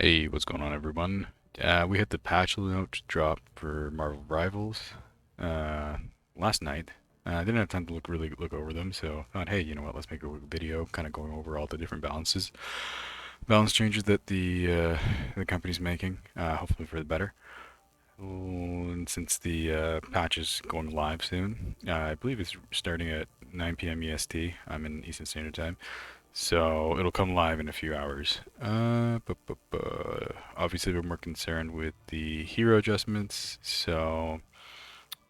Hey, what's going on, everyone? We hit the patch note drop for Marvel Rivals uh, last night. I didn't have time to really look over them, so I thought, hey, you know what? Let's make a video, kind of going over all the different balance changes that the company's making, hopefully for the better. And since the patch is going live soon, I believe it's starting at 9 p.m. EST. I'm in Eastern Standard Time. So it'll come live in a few hours. Obviously, we're more concerned with the hero adjustments. So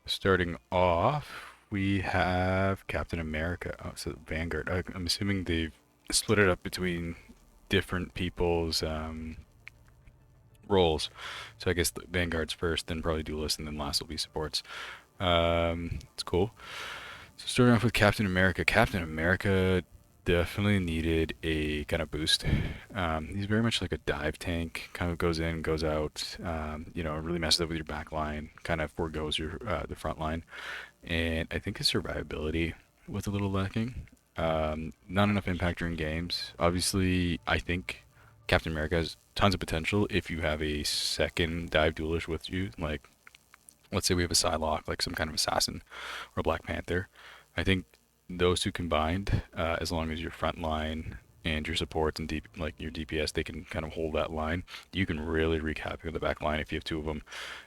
starting off, we have Captain America. Oh, so Vanguard. I'm assuming they've split it up between different people's roles. So I guess the Vanguard's first, then probably Duelist, and then last will be supports. It's cool. So starting off with Captain America. Captain America definitely needed a kind of boost. He's very much like a dive tank, kind of goes in, goes out. Really messes up with your back line, kind of foregoes your the front line, and I think his survivability was a little lacking. Not enough impact during games. Obviously, I think Captain America has tons of potential if you have a second dive duelist with you. Like, let's say we have a Psylocke, like some kind of assassin, or Black Panther. I think those two combined, as long as your front line and your supports and deep, like your DPS, they can kind of hold that line. You can really wreak havoc on the back line if you have two of them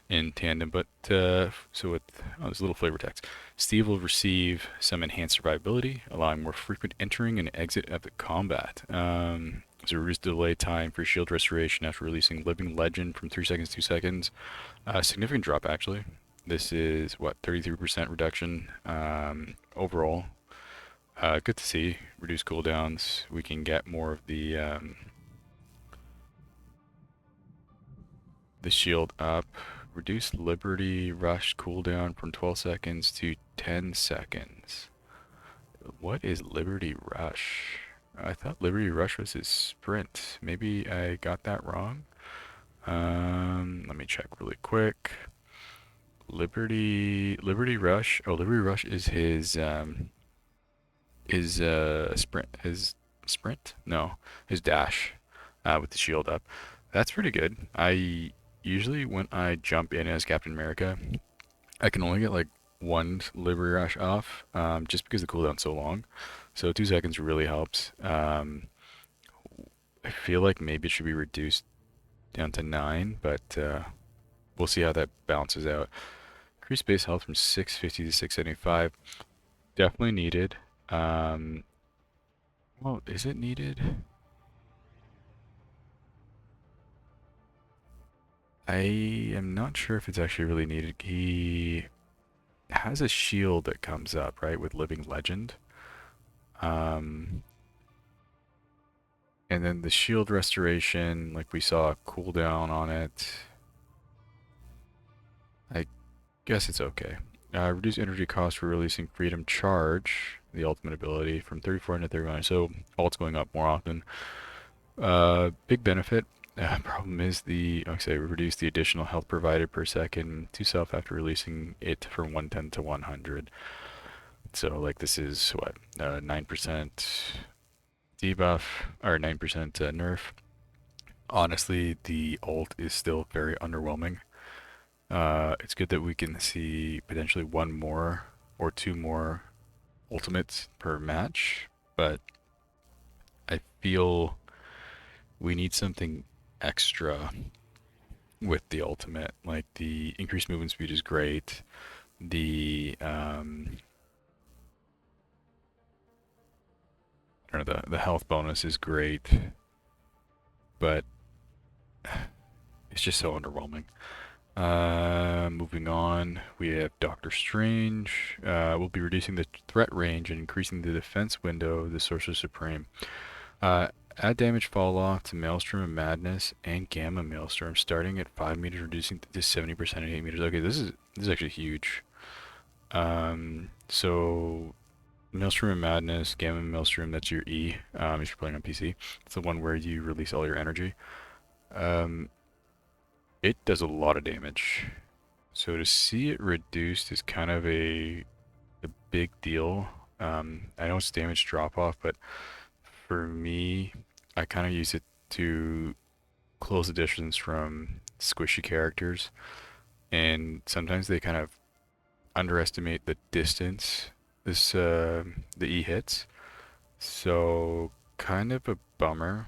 in tandem. But so with this little flavor text, Steve will receive some enhanced survivability, allowing more frequent entering and exit of the combat. So reduce delay time for shield restoration after releasing Living Legend from 3 seconds to 2 seconds. Significant drop actually. This is what 33% reduction overall. Good to see. Reduce cooldowns. We can get more of the shield up. Reduce Liberty Rush cooldown from 12 seconds to 10 seconds. What is Liberty Rush? I thought Liberty Rush was his sprint. Maybe I got that wrong. Let me check really quick. Liberty Rush. Oh, Liberty Rush is his sprint. No, his dash with the shield up. That's pretty good. I usually when I jump in as Captain America, I can only get like one Liberty Rush off, just because the cooldown's so long. So 2 seconds really helps. I feel like maybe it should be reduced down to 9, but we'll see how that balances out. Increase base health from 650 to 675. Definitely needed. Um, well, is it needed? I am not sure if it's actually really needed. He has a shield that comes up, right, with Living Legend. Um, and then the shield restoration, like we saw a cooldown on it. I guess it's okay. Reduce energy cost for releasing Freedom Charge, the ultimate ability, from 34 to 39. So ult's going up more often. Big benefit. Problem is like I say, reduce the additional health provided per second to self after releasing it from 110 to 100. So like this is what 9% debuff or 9% nerf. Honestly, the ult is still very underwhelming. It's good that we can see potentially one more or two more ultimates per match, but I feel we need something extra with the ultimate. Like the increased movement speed is great. The I don't know, the health bonus is great, but it's just so underwhelming. Moving on, we have Doctor Strange. We'll be reducing the threat range and increasing the defense window of the Sorcerer Supreme. Uh, Add damage fall off to Maelstrom of Madness and Gamma Maelstrom, starting at 5 meters, reducing to 70% at 8 meters. Okay, this is actually huge. So Maelstrom of Madness, Gamma Maelstrom, that's your E. If you're playing on PC, it's the one where you release all your energy. Um, it does a lot of damage. So to see it reduced is kind of a big deal. I know it's damage drop off, but for me, I kind of use it to close the distance from squishy characters, and sometimes they kind of underestimate the distance the E hits. So kind of a bummer.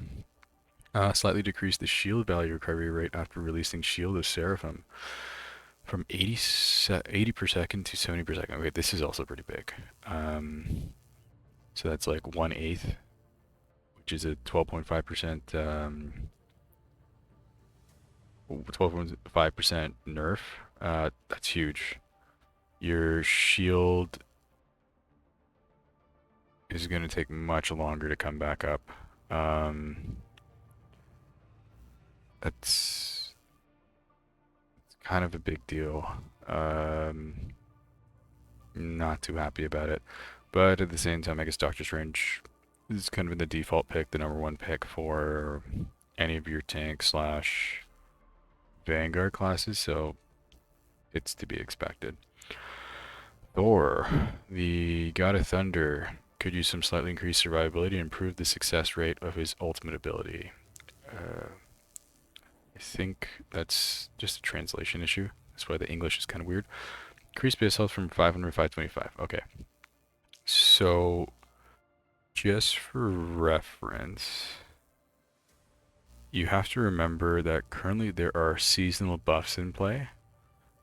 Slightly decreased the shield value recovery rate after releasing Shield of Seraphim from 80 per second to 70 per second. Okay, this is also pretty big. So that's like 1/8, which is a 12.5% 12.5% nerf. That's huge. Your shield is going to take much longer to come back up. That's kind of a big deal. Not too happy about it. But at the same time, I guess Doctor Strange is kind of the default pick, the number one pick for any of your tank slash Vanguard classes, so it's to be expected. Thor, the God of Thunder, could use some slightly increased survivability and improve the success rate of his ultimate ability. I think that's just a translation issue. That's why the English is kind of weird. Increase base health from 500 to 525. Okay. So, just for reference, you have to remember that currently there are seasonal buffs in play,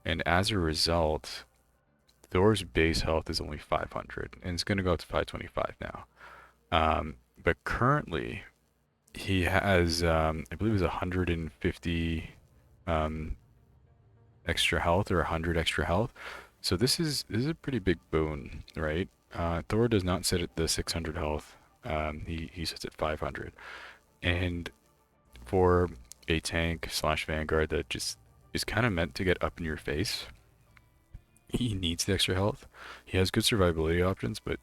and as a result, Thor's base health is only 500, and it's going to go up to 525 now. But currently, he has, I believe, it's 150 extra health or 100 extra health. So this is a pretty big boon, right? Thor does not sit at the 600 health. He sits at 500, and for a tank slash Vanguard that just is kind of meant to get up in your face, he needs the extra health. He has good survivability options, but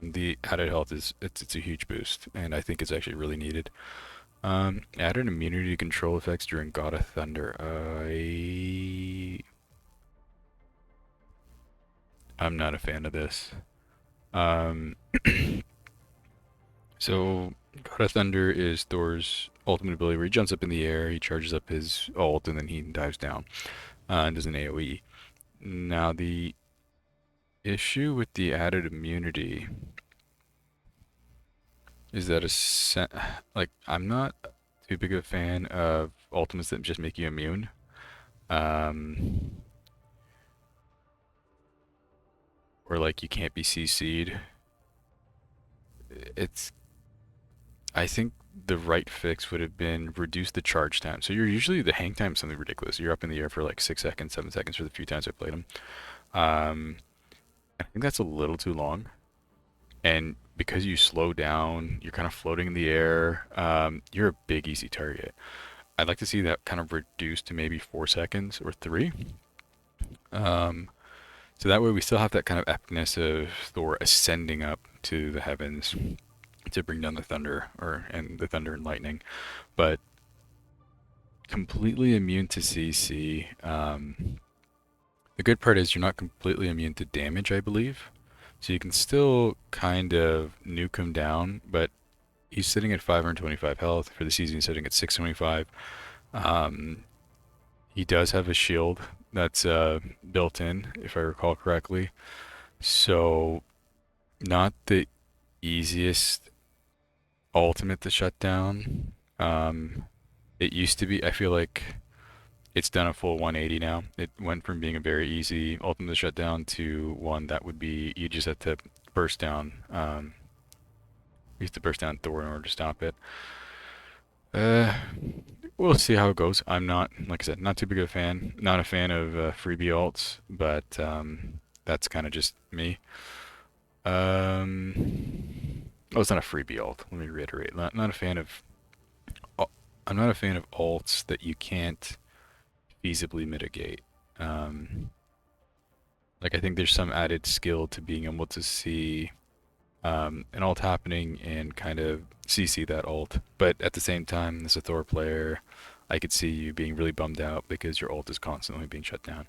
the added health it's a huge boost, and I think it's actually really needed. Added immunity to control effects during God of Thunder. I'm not a fan of this. Um, so God of Thunder is Thor's ultimate ability where he jumps up in the air, he charges up his ult, and then he dives down and does an AoE. Now the issue with the added immunity is that like I'm not too big of a fan of ultimates that just make you immune. Um, or like you can't be CC'd. It's I think the right fix would have been reduce the charge time. So you're usually the hang time is something ridiculous. You're up in the air for like 6 seconds, 7 seconds for the few times I played them. Um, I think that's a little too long. And because you slow down, you're kind of floating in the air. You're a big easy target. I'd like to see that kind of reduced to maybe 4 seconds or three. Um, so that way we still have that kind of epicness of Thor ascending up to the heavens to bring down the thunder and the thunder and lightning, but completely immune to CC. The good part is you're not completely immune to damage, I believe. So you can still kind of nuke him down, but he's sitting at 525 health. For the season, he's sitting at 625. Um, he does have a shield that's built in, if I recall correctly. So not the easiest ultimate to shut down. It used to be, I feel like it's done a full 180 now. It went from being a very easy ultimate to shut down to one that would be, you just have to burst down. You have to burst down Thor in order to stop it. Uh, we'll see how it goes. I'm not, like I said, not too big of a fan. Not a fan of freebie alts, but that's kind of just me. Oh, it's not a freebie alt. Let me reiterate. Not a fan of. I'm not a fan of alts that you can't feasibly mitigate. Um, like I think there's some added skill to being able to see an alt happening and kind of CC that alt. But at the same time, as a Thor player, I could see you being really bummed out because your ult is constantly being shut down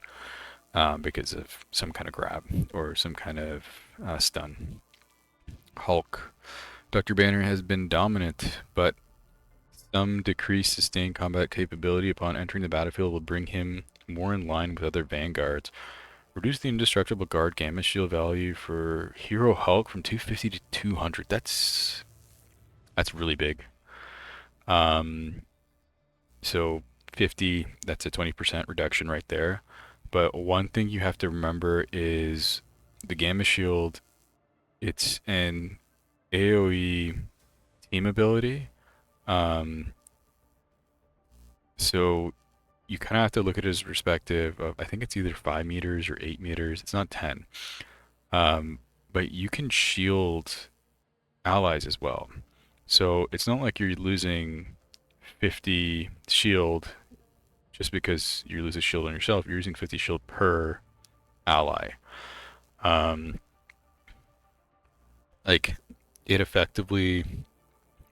because of some kind of grab or some kind of stun. Hulk. Dr. Banner has been dominant, but Some decreased sustained combat capability upon entering the battlefield will bring him more in line with other vanguards. Reduce the indestructible guard gamma shield value for Hero Hulk from 250 to 200. That's really big. Um, so 50, that's a 20% reduction right there. But one thing you have to remember is the gamma shield, it's an AoE team ability. Um, so you kind of have to look at it as perspective of, I think it's either 5 meters or 8 meters. It's not 10. Um, but you can shield allies as well. So it's not like you're losing 50 shield just because you lose a shield on yourself. You're using 50 shield per ally. Um, like it effectively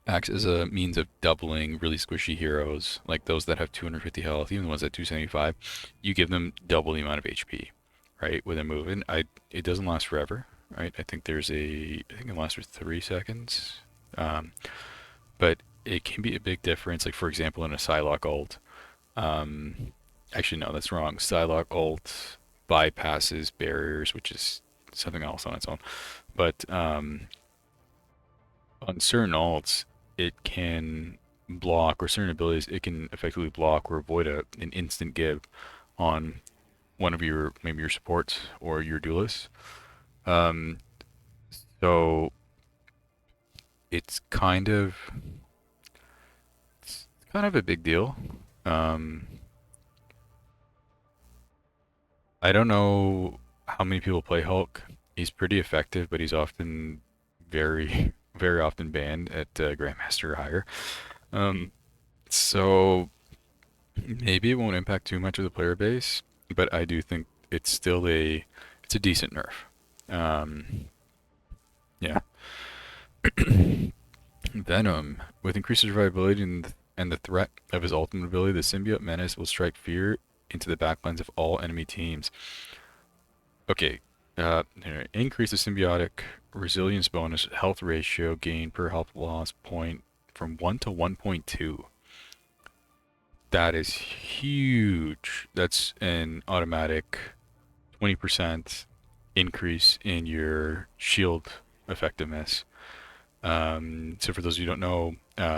acts as a means of doubling really squishy heroes, like those that have 250 health, even the ones at 275. You give them double the amount of HP, right? With a move, and it doesn't last forever, right? I think it lasts for 3 seconds, um, but it can be a big difference. Like for example, in a Psylocke ult, um, actually no, that's wrong. Psylocke ult bypasses barriers, which is something else on its own. But on certain alts, it can block, or certain abilities, it can effectively block or avoid an instant give on one of your maybe your supports or your duelists. Um, so it's kind of it's kind of a big deal. Um, I don't know how many people play Hulk. He's pretty effective, but he's often very, very often banned at Grandmaster or higher. Um, so maybe it won't impact too much of the player base, but I do think it's a decent nerf. Yeah. Venom. With increased survivability and the threat of his ultimate ability, the symbiote menace will strike fear into the backlines of all enemy teams. Okay. Increase the symbiotic resilience bonus health ratio gain per health loss point from 1 to 1.2. That is huge. That's an automatic 20% increase in your shield effectiveness. So for those of you who don't know,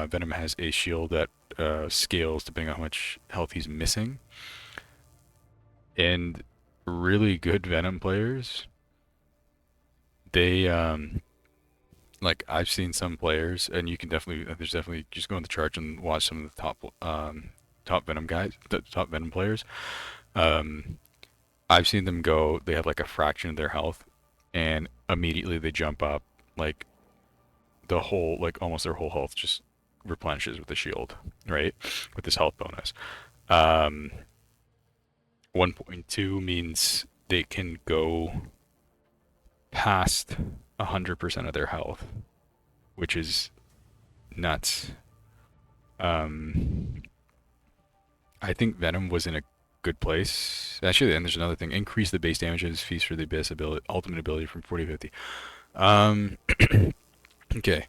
Venom has a shield that scales depending on how much health he's missing. And really good Venom players, they like I've seen some players, and you can definitely there's definitely just go on the chart and watch some of the top Venom guys, the top Venom players. Um, I've seen them go. They have like a fraction of their health, and immediately they jump up like like almost their whole health just replenishes with the shield, right? With this health bonus. Um, 1.2 means they can go past 100% of their health, which is nuts. Um, I think Venom was in a good place. Actually, and there's another thing. Increase the base damage of his Feast for the Abyss ultimate ability from 40 to 50. Um, okay.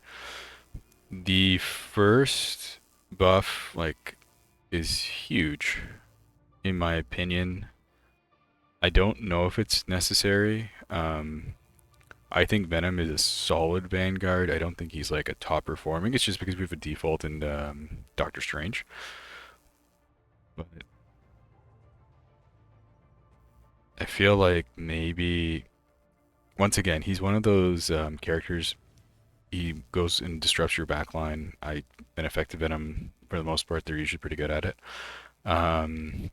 The first buff, like, is huge, in my opinion. I don't know if it's necessary. I think Venom is a solid Vanguard. I don't think he's like a top performing. It's just because we have a default in Doctor Strange. But I feel like maybe once again he's one of those characters. He goes and disrupts your backline. I've been effective in him for the most part. They're usually pretty good at it. Um,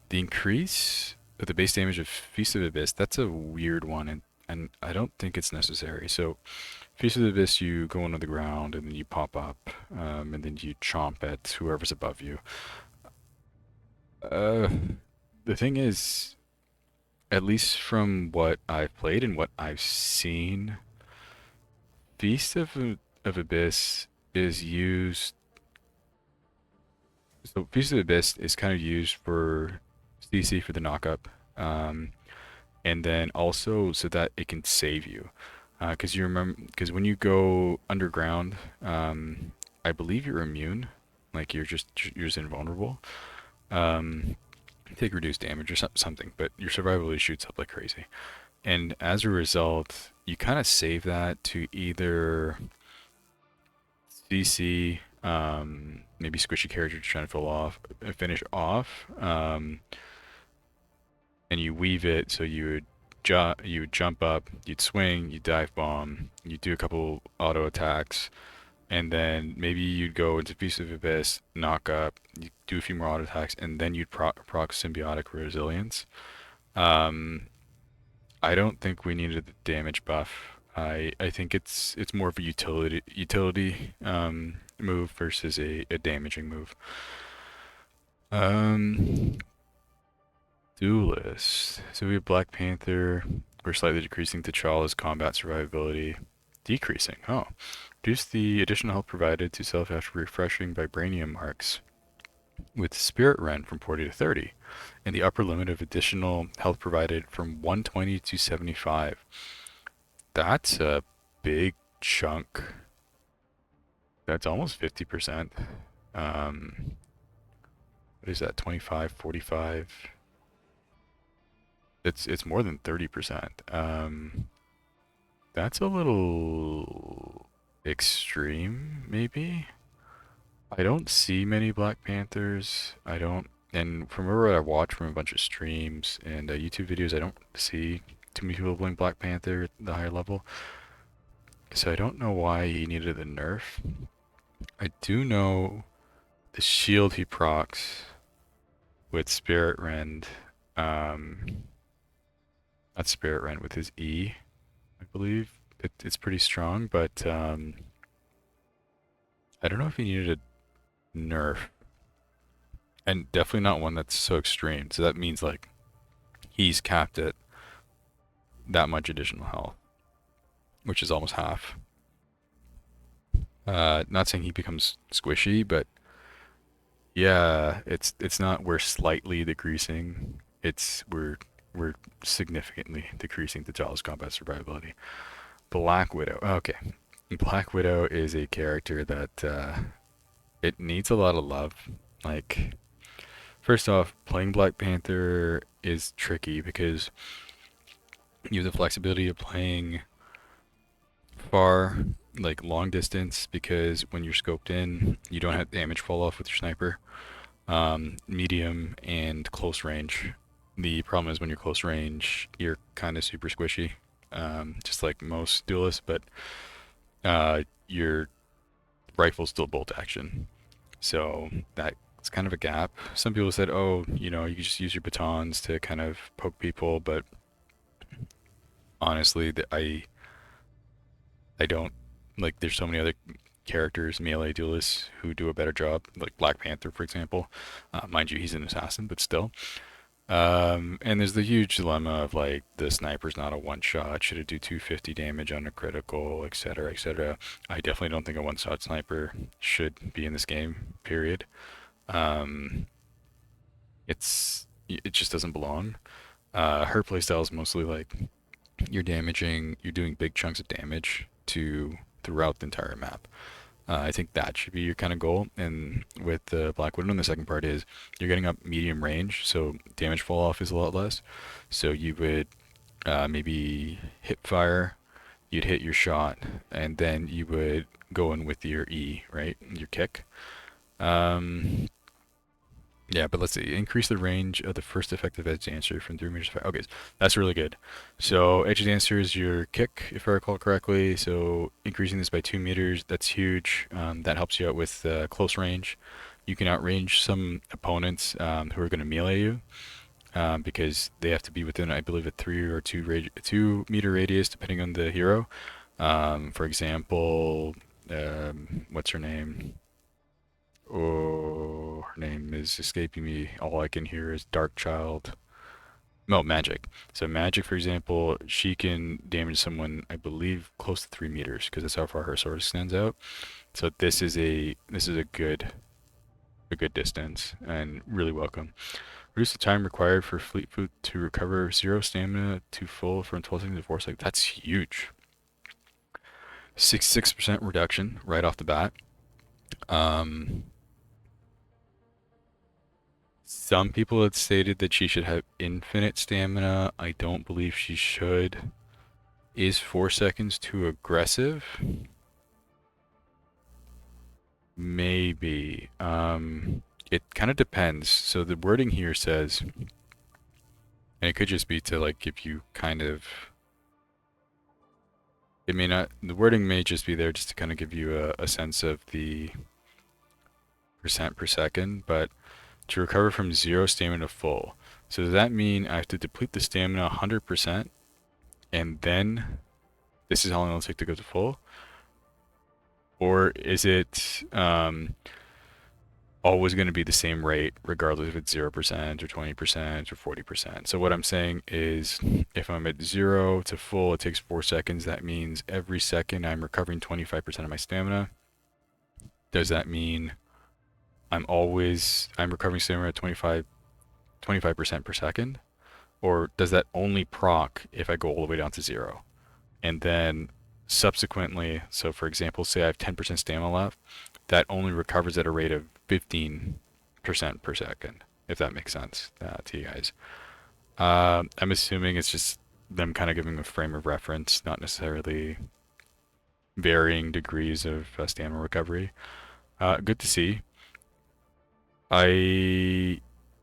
the increase of the base damage of Feast of Abyss, that's a weird one, and I don't think it's necessary. So Feast of the Abyss, you go into the ground and then you pop up, and then you chomp at whoever's above you. Uh, the thing is, at least from what I've played and what I've seen, of Abyss is used. So Feast of the Abyss is kind of used for CC for the knockup, um, and then also so that it can save you. Because you remember, because when you go underground, I believe you're immune, like you're just invulnerable. Um, you take reduced damage or something, but your survivability shoots up like crazy. And as a result, you kind of save that to either CC, maybe squishy character trying to finish off, and you weave it so you would jump up, you'd swing, you dive bomb, you do a couple auto attacks, and then maybe you'd go into Feast of Abyss, knock up, you do a few more auto attacks, and then you'd proc symbiotic resilience. Um, I don't think we needed the damage buff. I think it's more of a utility move versus a damaging move. Um, Duelist. So we have Black Panther. We're slightly decreasing T'Challa's combat survivability. Decreasing. Oh. Reduce the additional health provided to self after refreshing vibranium marks with Spirit Rend from 40 to 30, and the upper limit of additional health provided from 120 to 75. That's a big chunk. That's almost 50%. What is that? 25, 45? It's more than 30%. That's a little extreme, maybe. I don't see many Black Panthers. I don't, and from what I watch from a bunch of streams and YouTube videos, I don't see too many people playing Black Panther at the higher level. So I don't know why he needed a nerf. I do know the shield he procs with Spirit Rend, um, not Spirit Rend, with his E, I believe. It's pretty strong, but I don't know if he needed a nerf. And definitely not one that's so extreme. So that means like he's capped at that much additional health, which is almost half. Not saying he becomes squishy, but yeah, it's not we're slightly decreasing. We're significantly decreasing the T'Challa's combat survivability. Black Widow. Okay. Black Widow is a character that it needs a lot of love. Like, first off, playing Black Panther is tricky because you have the flexibility of playing far, like long distance, because when you're scoped in, you don't have damage fall off with your sniper. Medium and close range. The problem is when you're close range, you're kind of super squishy, just like most duelists, but your rifle's still bolt action. So that's kind of a gap. Some people said, oh, you can just use your batons to kind of poke people, but honestly, I don't like. There's so many other characters, melee duelists, who do a better job. Like Black Panther, for example. Mind you, he's an assassin, but still. And there's the huge dilemma of like the sniper's not a one shot. Should it do 250 damage on a critical, etc., etc. I definitely don't think a one shot sniper should be in this game. Period. Um, it just doesn't belong. Her playstyle is mostly like you're doing big chunks of damage to throughout the entire map. I think that should be your kind of goal. And with the Black Widow, the second part is you're getting up medium range, so damage fall off is a lot less. So you would maybe hip fire, you'd hit your shot, and then you would go in with your E, right? Your kick. Um, yeah, but let's see. Increase the range of the first effective edge dancer from 3 meters to 5. Okay, that's really good. So edge dancer is your kick, if I recall correctly. So increasing this by 2 meters, that's huge. That helps you out with close range. You can outrange some opponents who are going to melee you because they have to be within, I believe, a 2 meter radius, depending on the hero. For example, what's her name? Oh, her name is escaping me. All I can hear is Dark Child. No, Magic. So Magic, for example, she can damage someone, I believe, close to 3 meters because that's how far her sword extends out. So this is a good distance and really welcome. Reduce the time required for Fleet Foot to recover 0 stamina to full from 12 seconds to 4 seconds. That's huge. 66% reduction right off the bat. Um, some people had stated that she should have infinite stamina. I don't believe she should. Is 4 seconds too aggressive? Maybe. It kind of depends. So the wording here says, and it could just be to like give you kind of, it may not, the wording may just be there just to kind of give you a sense of the percent per second, but to recover from zero stamina to full. So does that mean I have to deplete the stamina 100% and then this is how long it'll take to go to full? Or is it always going to be the same rate regardless if it's 0% or 20% or 40%? So what I'm saying is if I'm at 0 to full, it takes 4 seconds. That means every second I'm recovering 25% of my stamina. Does that mean I'm recovering stamina at 25% per second? Or does that only proc if I go all the way down to 0? And then subsequently, so for example, say I have 10% stamina left, that only recovers at a rate of 15% per second, if that makes sense to you guys. I'm assuming it's just them kind of giving a frame of reference, not necessarily varying degrees of stamina recovery. Good to see. I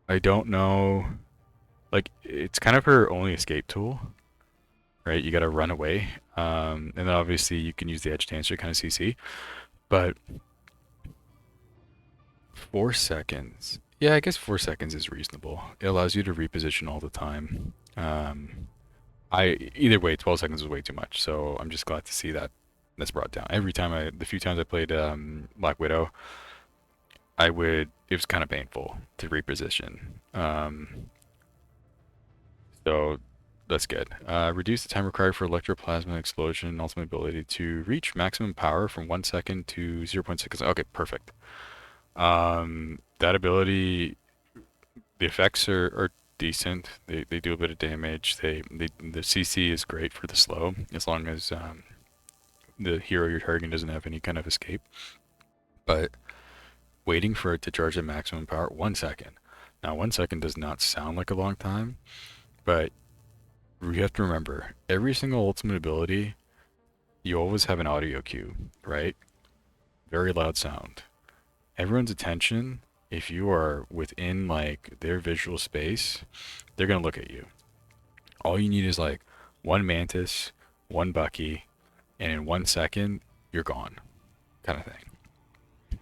I don't know. Like it's kind of her only escape tool, right? You got to run away, and then obviously you can use the edge dancer kind of CC. But 4 seconds, yeah, I guess 4 seconds is reasonable. It allows you to reposition all the time. I either way, 12 seconds is way too much. So I'm just glad to see that that's brought down. The few times I played Black Widow, it was kind of painful to reposition. So that's good. Reduce the time required for electroplasma explosion, ultimate ability to reach maximum power from 1 second to 0.6 seconds. Okay, perfect. That ability, the effects are decent. They do a bit of damage. The CC is great for the slow as long as the hero you're targeting doesn't have any kind of escape. But waiting for it to charge at maximum power, 1 second. Now 1 second does not sound like a long time, but you have to remember every single ultimate ability, you always have an audio cue, right? Very loud sound. Everyone's attention, if you are within like their visual space, they're gonna look at you. All you need is like one mantis, one Bucky, and in 1 second you're gone, kind of thing.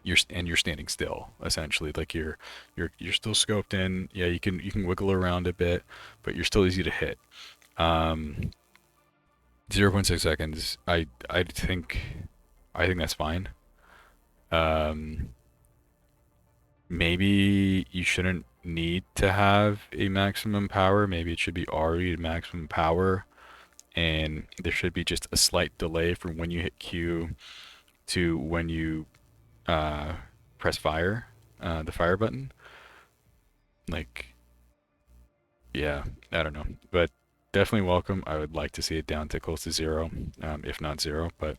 You're standing still essentially, like you're still scoped in. Yeah, you can wiggle around a bit, but you're still easy to hit. Um, 0.6 seconds. I think that's fine. Um, maybe you shouldn't need to have a maximum power. Maybe it should be already at maximum power, and there should be just a slight delay from when you hit Q to when you uh, press fire, the fire button. Like, yeah, I don't know, but definitely welcome. I would like to see it down to close to 0, if not 0, but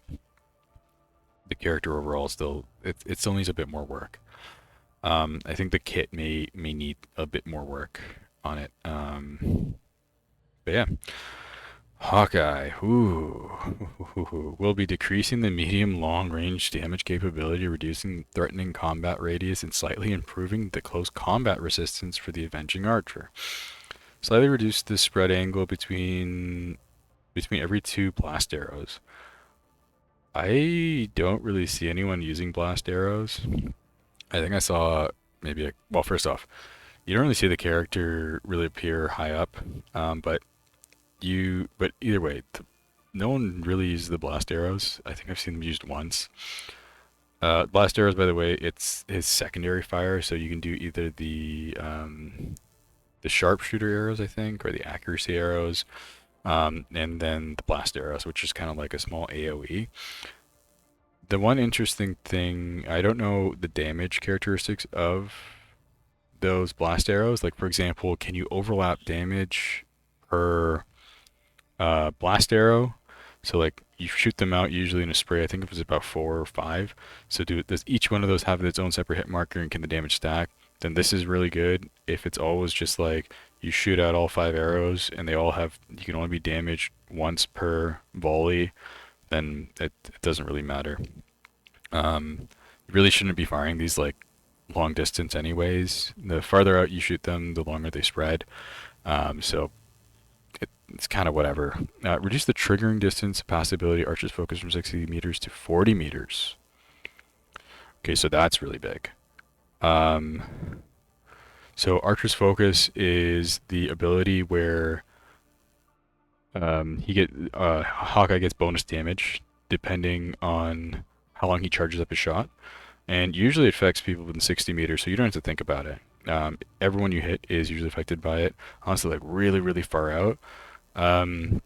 the character overall it still needs a bit more work. I think the kit may need a bit more work on it. But yeah, Hawkeye, ooh, will be decreasing the medium long range damage capability, reducing threatening combat radius, and slightly improving the close combat resistance for the Avenging Archer. Slightly reduce the spread angle between every two blast arrows. I don't really see anyone using blast arrows. I think I saw well, first off, you don't really see the character really appear high up, but either way, no one really uses the blast arrows. I think I've seen them used once. Blast arrows, by the way, it's his secondary fire, so you can do either the sharpshooter arrows, I think, or the accuracy arrows, and then the blast arrows, which is kind of like a small AOE. The one interesting thing, I don't know the damage characteristics of those blast arrows. Like, for example, can you overlap damage per blast arrow? So like you shoot them out usually in a spray. I think it was about 4 or 5. So does each one of those have its own separate hit marker and can the damage stack? Then this is really good. If it's always just like you shoot out all 5 arrows and they all have, you can only be damaged once per volley, then it doesn't really matter. You really shouldn't be firing these like long distance anyways. The farther out you shoot them, the longer they spread. So it's kind of whatever. Reduce the triggering distance, passive ability, Archer's focus from 60 meters to 40 meters. Okay, so that's really big. Um, so Archer's focus is the ability where Hawkeye gets bonus damage depending on how long he charges up his shot, and usually it affects people within 60 meters, so you don't have to think about it. Everyone you hit is usually affected by it. Honestly, like really, really far out. Um,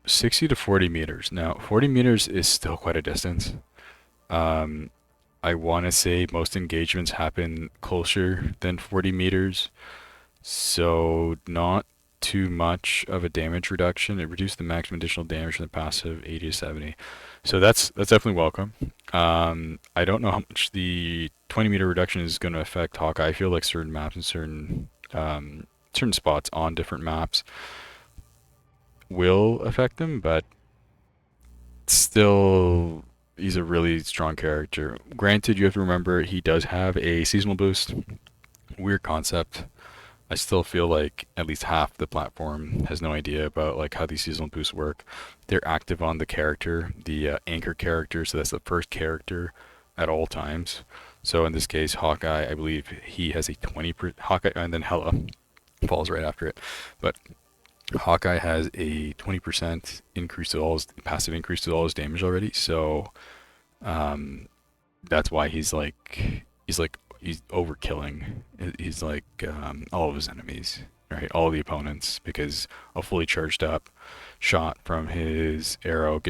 60 to 40 meters. Now, 40 meters is still quite a distance. Um, I want to say most engagements happen closer than 40 meters, so not too much of a damage reduction. It reduced the maximum additional damage from the passive 80 to 70. So that's definitely welcome. I don't know how much the 20-meter reduction is going to affect Hawkeye. I feel like certain maps and certain spots on different maps will affect him, but still, he's a really strong character. Granted, you have to remember he does have a seasonal boost. Weird concept. I still feel like at least half the platform has no idea about like how these seasonal boosts work. They're active on the character, the anchor character, so that's the first character at all times. So in this case, Hawkeye, I believe he has a 20% Hawkeye, and then Hela falls right after it. But Hawkeye has a 20% increase to all his passive increase to all his damage already. So um, that's why he's overkilling. He's like all of his enemies, right? All the opponents, because a fully charged up shot from his arrow would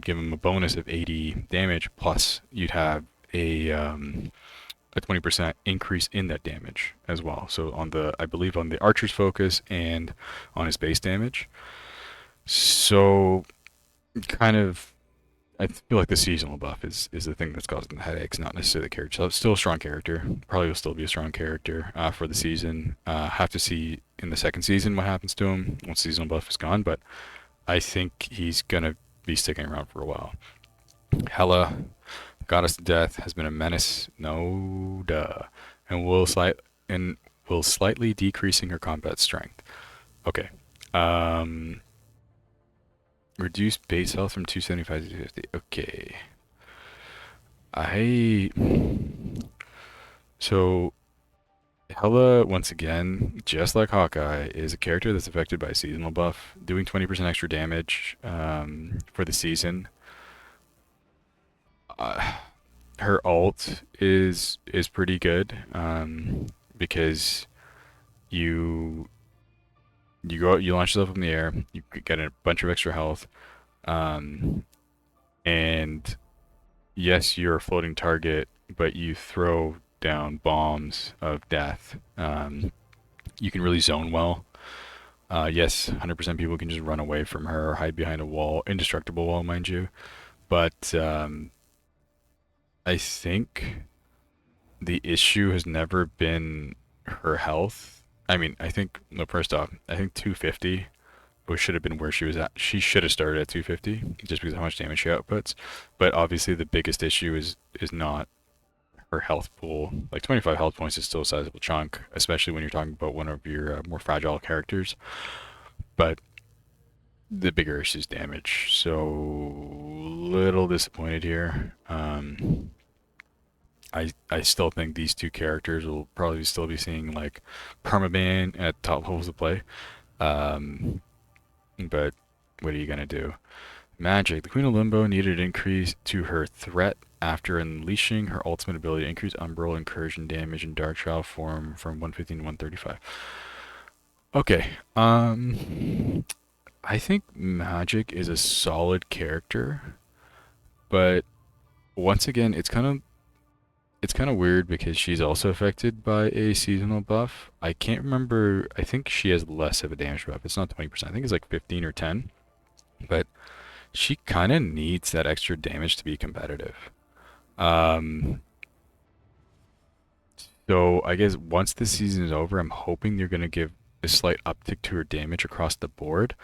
give him a bonus of 80 damage. Plus, you'd have a 20% increase in that damage as well. So I believe on the archer's focus and on his base damage. So kind of I feel like the seasonal buff is the thing that's causing the headaches, not necessarily the character. So it's still a strong character. Probably will still be a strong character for the season. Have to see in the second season what happens to him once seasonal buff is gone. But I think he's gonna be sticking around for a while. Hela, Goddess of Death, has been a menace, no duh, and will slightly decreasing her combat strength. Okay. Um, Reduce base health from 275 to 50. Okay. I so Hela, once again, just like Hawkeye, is a character that's affected by seasonal buff, doing 20% extra damage for the season. Uh, Her ult is pretty good because you you launch yourself up in the air, you get a bunch of extra health, um, and yes, you're a floating target, but you throw down bombs of death. You can really zone well. Yes, 100% people can just run away from her or hide behind a wall, indestructible wall, mind you. But I think the issue has never been her health. I mean, I think, no, first off, I think 250 should have been where she was at. She should have started at 250 just because of how much damage she outputs. But obviously, the biggest issue is not her health pool. Like 25 health points is still a sizable chunk, especially when you're talking about one of your more fragile characters. But the bigger issue is damage. So little disappointed here. I still think these two characters will probably still be seeing like permaban at top levels of play. Um, but what are you gonna do? Magic. The Queen of Limbo needed an increase to her threat after unleashing her ultimate ability to increase Umbral incursion damage in Dark Trial form from 115 to 135. Okay. I think Magic is a solid character, but once again, it's kind of weird because she's also affected by a seasonal buff. I can't remember. I think she has less of a damage buff. It's not 20%. I think it's like 15 or 10. but she kind of needs that extra damage to be competitive. Um, so I guess once this season is over, I'm hoping they're gonna give a slight uptick to her damage across the board.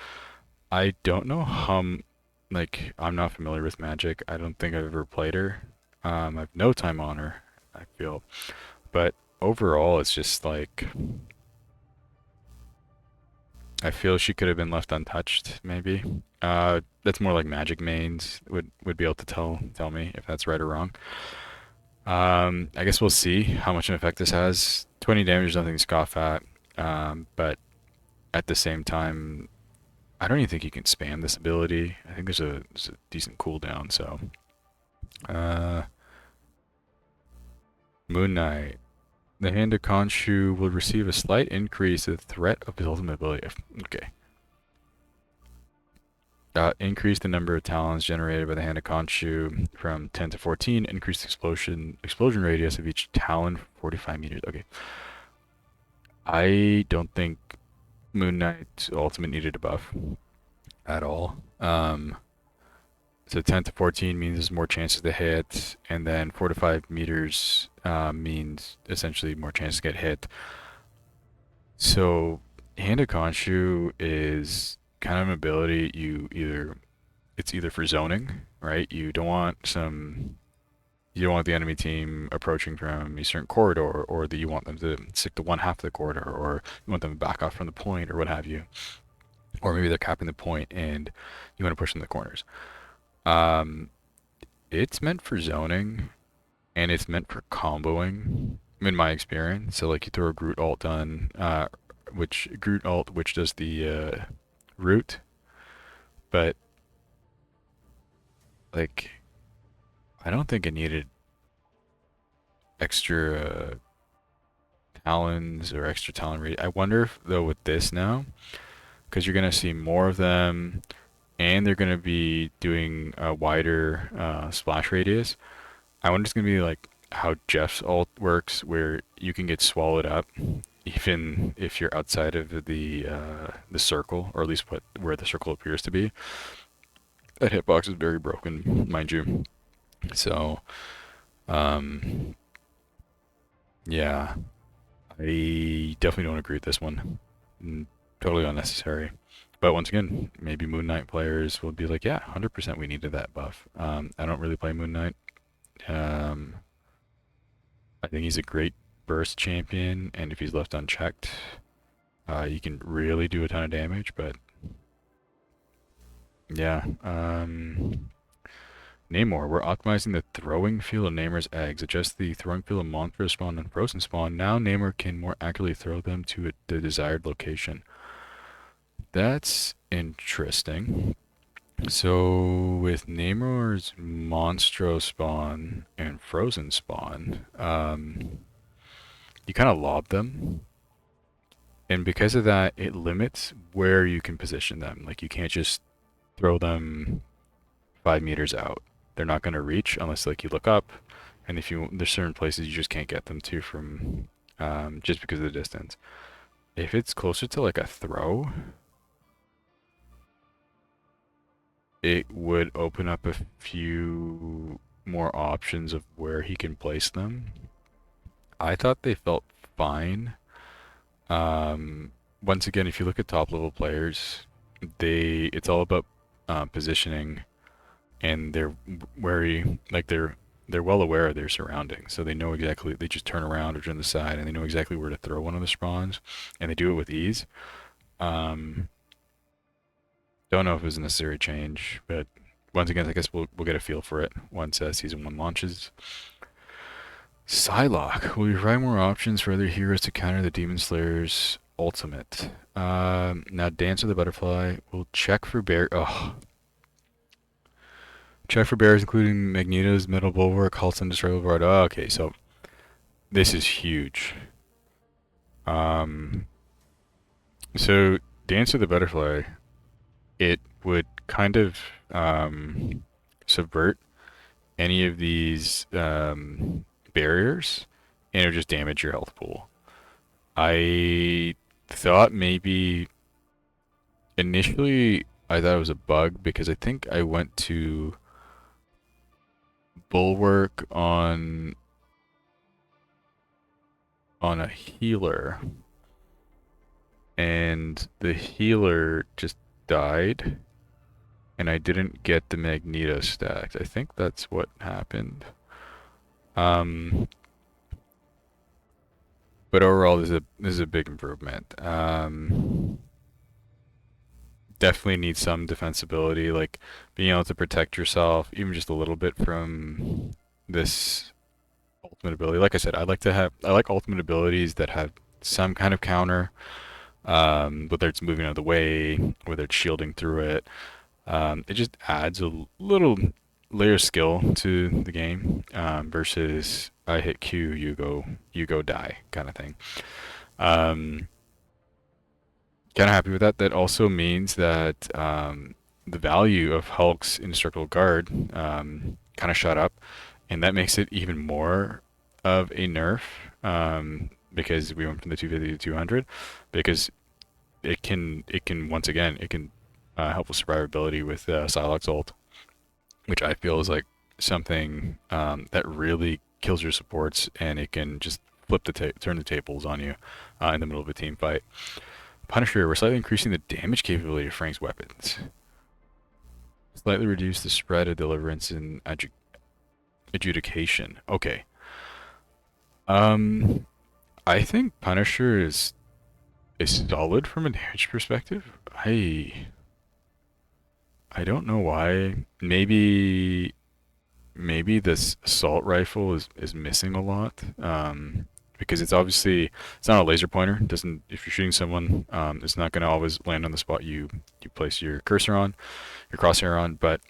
I don't know like I'm not familiar with Magic. I don't think I've ever played her. I've no time on her, I feel. But overall, it's just like I feel she could have been left untouched, maybe. That's more like Magic mains would be able to tell me if that's right or wrong. I guess we'll see how much an effect this has. 20 damage is nothing to scoff at. But at the same time, I don't even think you can spam this ability. I think there's a decent cooldown, so. Uh, Moon Knight. The Hand of Khonshu will receive a slight increase in the threat of his ultimate ability. Okay. Increase the number of talons generated by the Hand of Khonshu from 10 to 14. Increase the explosion radius of each talon 45 meters. Okay. I don't think Moon Knight's ultimate needed a buff at all. So 10 to 14 means there's more chances to hit, and then 4 to 5 meters means essentially more chances to get hit. So Hand of Khonshu is kind of an ability it's either for zoning, right? You don't want the enemy team approaching from a certain corridor, or that you want them to stick to one half of the corridor, or you want them to back off from the point, or what have you. Or maybe they're capping the point and you want to push them to the corners. Um, it's meant for zoning and it's meant for comboing, in my experience. So like you throw a Groot ult on, which does the root, but like I don't think it needed extra talons or extra talon rate. I wonder if though with this now, because you're gonna see more of them, and they're gonna be doing a wider splash radius. I wonder if it's gonna be like how Jeff's ult works, where you can get swallowed up even if you're outside of the circle, or at least where the circle appears to be. That hitbox is very broken, mind you. So, um, yeah, I definitely don't agree with this one. Totally unnecessary. But once again, maybe Moon Knight players will be like, yeah, 100% we needed that buff. I don't really play Moon Knight. Um, I think he's a great burst champion, and if he's left unchecked, he can really do a ton of damage. But yeah, Namor, we're optimizing the throwing field of Namor's eggs. Adjust the throwing field of monster spawn and frozen spawn. Now Namor can more accurately throw them to the desired location. That's interesting. So with Namor's Monstro spawn and Frozen spawn, you kind of lob them, and because of that, it limits where you can position them. Like you can't just throw them 5 meters out. They're not going to reach unless like you look up, and if you there's certain places you just can't get them to from just because of the distance. If it's closer to like a throw, it would open up a few more options of where he can place them. I thought they felt fine. Once again, if you look at top level players, it's all about positioning, and they're wary, like they're well aware of their surroundings, so they know exactly. They just turn around or turn to the side, and they know exactly where to throw one of the spawns, and they do it with ease. Um, don't know if it was a necessary change, but once again, I guess we'll get a feel for it once season 1 launches. Psylocke will provide more options for other heroes to counter the Demon Slayer's ultimate. Now Dance of the Butterfly will check for check for barriers including Magneto's Metal Bulwark, Hulk's Indestructible Guard. Oh, okay, so this is huge. Um, so Dance of the Butterfly, it would kind of subvert any of these barriers, and it would just damage your health pool. I thought maybe initially I thought it was a bug because I think I went to Bulwark on a healer, and the healer just died, and I didn't get the Magneto stacked. I think that's what happened. Um, but overall, this is a big improvement. Definitely need some defensibility, like being able to protect yourself, even just a little bit from this ultimate ability. Like I said, I like ultimate abilities that have some kind of counter, whether it's moving out of the way, whether it's shielding through it. It just adds a little layer of skill to the game, versus I hit Q, you go die kind of thing. Um, Kind of happy with that. That also means that the value of Hulk's indestructible guard kind of shot up, and that makes it even more of a nerf, because we went from the 250 to 200, because it can once again it can help with survivability with Psylocke's ult, which I feel is like something that really kills your supports, and it can just turn the tables on you in the middle of a team fight. Punisher, we're slightly increasing the damage capability of Frank's weapons. Slightly reduce the spread of deliverance and adjudication. Okay. Um, I think Punisher is solid from a damage perspective. I don't know why. Maybe this assault rifle is missing a lot. Because it's not a laser pointer. It doesn't if you're shooting someone, it's not going to always land on the spot you place your cursor on, your crosshair on. But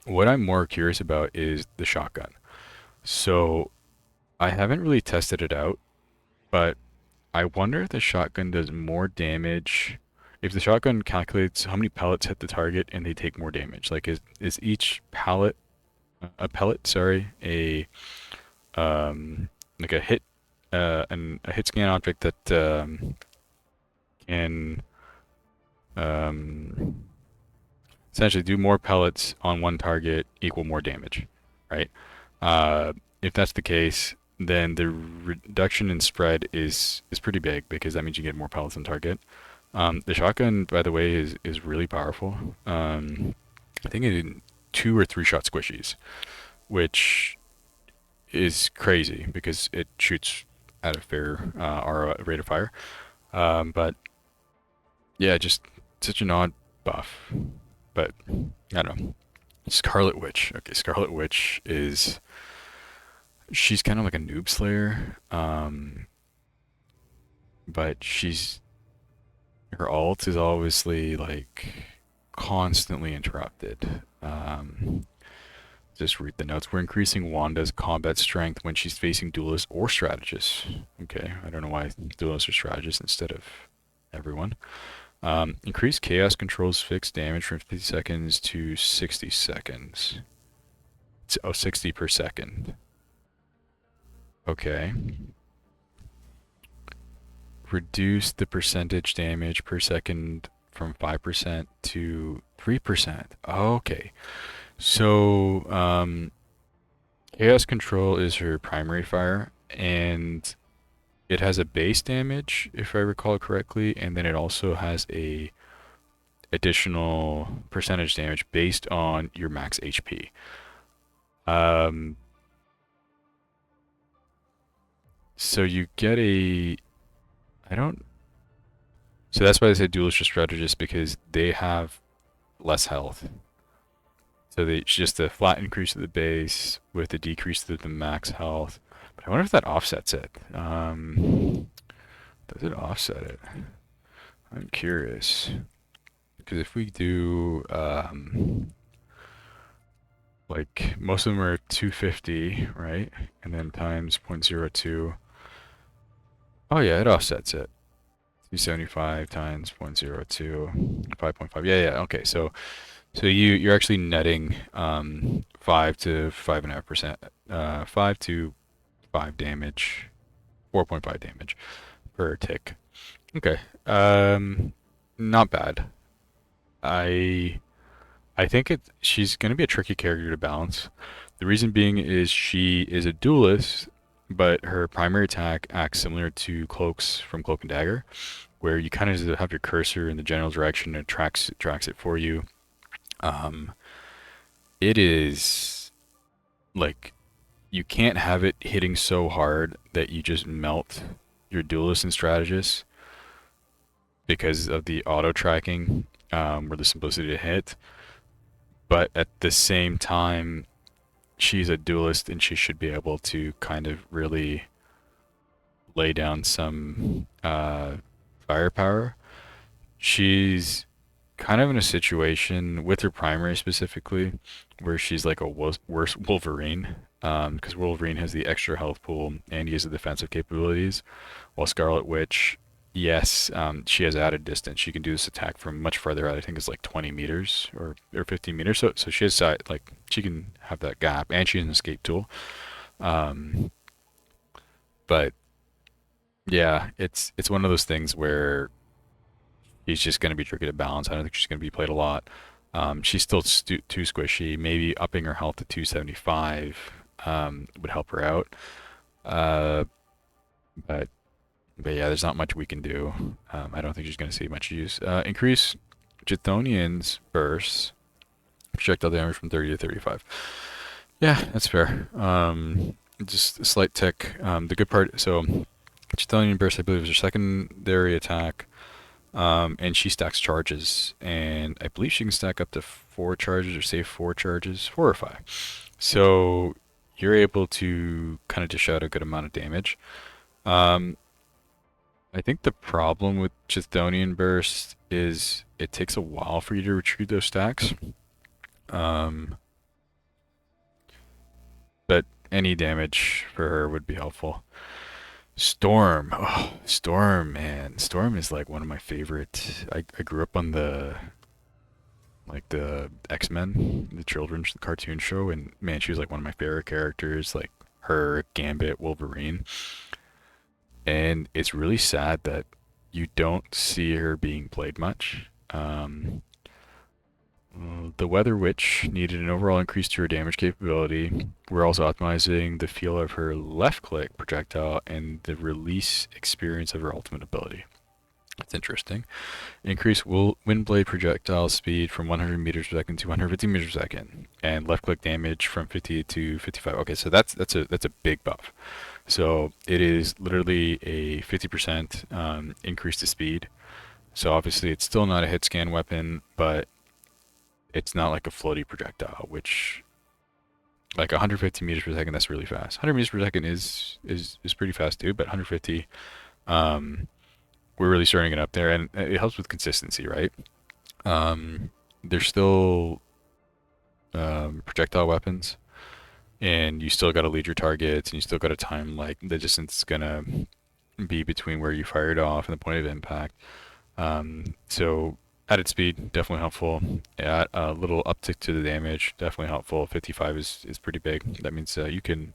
what I'm more curious about is the shotgun. So I haven't really tested it out, but I wonder if the shotgun does more damage. If the shotgun calculates how many pellets hit the target and they take more damage, like is each pellet, sorry, a like a hit a hit scan object that can um, essentially do more pellets on one target equal more damage, right? If that's the case, then the reduction in spread is pretty big because that means you get more pellets on target. The shotgun, by the way, is really powerful. I think it did 2 or 3 shot squishies, which is crazy because it shoots at a fair rate of fire. But yeah, just such an odd buff. But I don't know. Scarlet Witch. Okay, Scarlet Witch is she's kind of like a noob slayer. But she's her ult is obviously like constantly interrupted. Just read the notes. We're increasing Wanda's combat strength when she's facing duelists or strategists. Okay, I don't know why duelists or strategists instead of everyone. Increase chaos controls fixed damage from 50 seconds to 60 seconds. 60 per second. Okay. Reduce the percentage damage per second from 5% to 3%. Okay. So, chaos control is her primary fire, and it has a base damage, if I recall correctly, and then it also has a additional percentage damage based on your max HP. Um, so you get a, I don't, so that's why I say duelist or strategist because they have less health. So it's just a flat increase to the base with a decrease to the max health. But I wonder if that offsets it. Does it offset it? I'm curious. Because if we do, like, most of them are 250, right? And then times 0.02. Oh, yeah, it offsets it. 275 times 0.02, 5.5. Yeah, yeah, okay. So you're actually netting 5 to 5.5%, 5 to 5 damage, 4.5 damage per tick. Okay. Not bad. I I think she's going to be a tricky character to balance. The reason being is she is a duelist, but her primary attack acts similar to Cloak's from Cloak and Dagger, where you kind of have your cursor in the general direction and tracks it for you. Um, it is like you can't have it hitting so hard that you just melt your duelists and strategists because of the auto tracking or the simplicity to hit. But at the same time, she's a duelist and she should be able to kind of really lay down some firepower. She's kind of in a situation with her primary specifically where she's like a worse Wolverine because Wolverine has the extra health pool and he has the defensive capabilities, while Scarlet Witch, yes, she has added distance. She can do this attack from much further out. I think it's like 20 meters or 15 meters. So she has like she can have that gap and she has an escape tool. Um, but yeah, it's one of those things where he's just going to be tricky to balance. I don't think she's going to be played a lot. She's still too squishy. Maybe upping her health to 275 would help her out. Uh, but but yeah, there's not much we can do. I don't think she's going to see much use. Increase Chthonian's bursts projectile damage from 30 to 35. Yeah, that's fair. Just a slight tick. The good part, so Chthonian burst, I believe, is her secondary attack. And she stacks charges, and I believe she can stack up to 4 charges or save 4 charges, 4 or 5. So you're able to kind of dish out a good amount of damage. Um, I think the problem with Chthonian Burst is it takes a while for you to retrieve those stacks. Um, but any damage for her would be helpful. Storm. Oh, Storm, man. Storm is like one of my favorite. I grew up on the X-Men, the children's cartoon show, and man, she was like one of my favorite characters, like her, Gambit, Wolverine. And it's really sad that you don't see her being played much. The Weather Witch needed an overall increase to her damage capability. We're also optimizing the feel of her left click projectile and the release experience of her ultimate ability. That's interesting. Increase wind blade projectile speed from 100 meters per second to 150 meters per second, and left click damage from 50 to 55. Okay, so that's a big buff. So it is literally a 50% increase to speed. So obviously it's still not a hit scan weapon, but it's not like a floaty projectile, which like 150 meters per second, that's really fast. 100 meters per second is pretty fast too, but 150, um, we're really starting it up there, and it helps with consistency, right? Um, there's still projectile weapons, and you still got to lead your targets, and you still got to time like the distance is gonna be between where you fired off and the point of impact. So added speed definitely helpful. Add a little uptick to the damage definitely helpful. 55 is pretty big. That means you can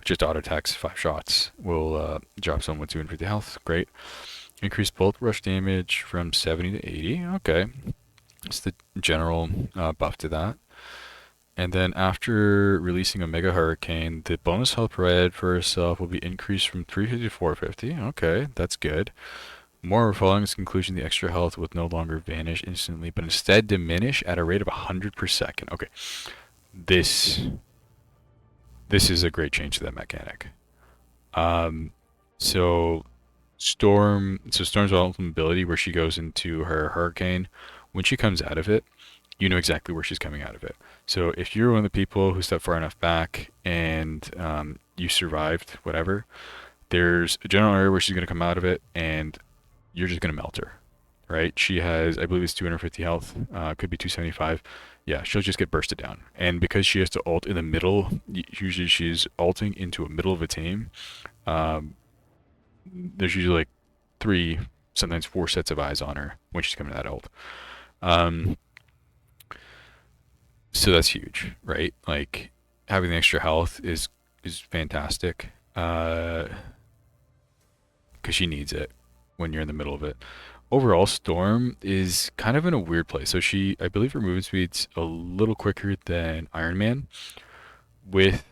just auto attacks 5 shots will drop someone with 250 health. Great. Increase bolt rush damage from 70 to 80. Okay, it's the general buff to that. And then after releasing a Mega Hurricane, the bonus health provided for herself will be increased from 350 to 450. Okay, that's good. More following its conclusion, the extra health would no longer vanish instantly, but instead diminish at a rate of 100 per second. Okay, this this is a great change to that mechanic. Um, so Storm's ultimate ability, where she goes into her hurricane, when she comes out of it, you know exactly where she's coming out of it. So if you're one of the people who stepped far enough back and you survived whatever, there's a general area where she's going to come out of it, and you're just going to melt her, right? She has, I believe it's 250 health, could be 275. Yeah, she'll just get bursted down. And because she has to ult in the middle, usually she's ulting into a middle of a team. Um, there's usually like 3, sometimes 4 sets of eyes on her when she's coming to that ult. Um, so that's huge, right? Like having the extra health is fantastic. Because she needs it when you're in the middle of it. overall, Storm is kind of in a weird place. So I believe her movement speed's a little quicker than Iron Man. With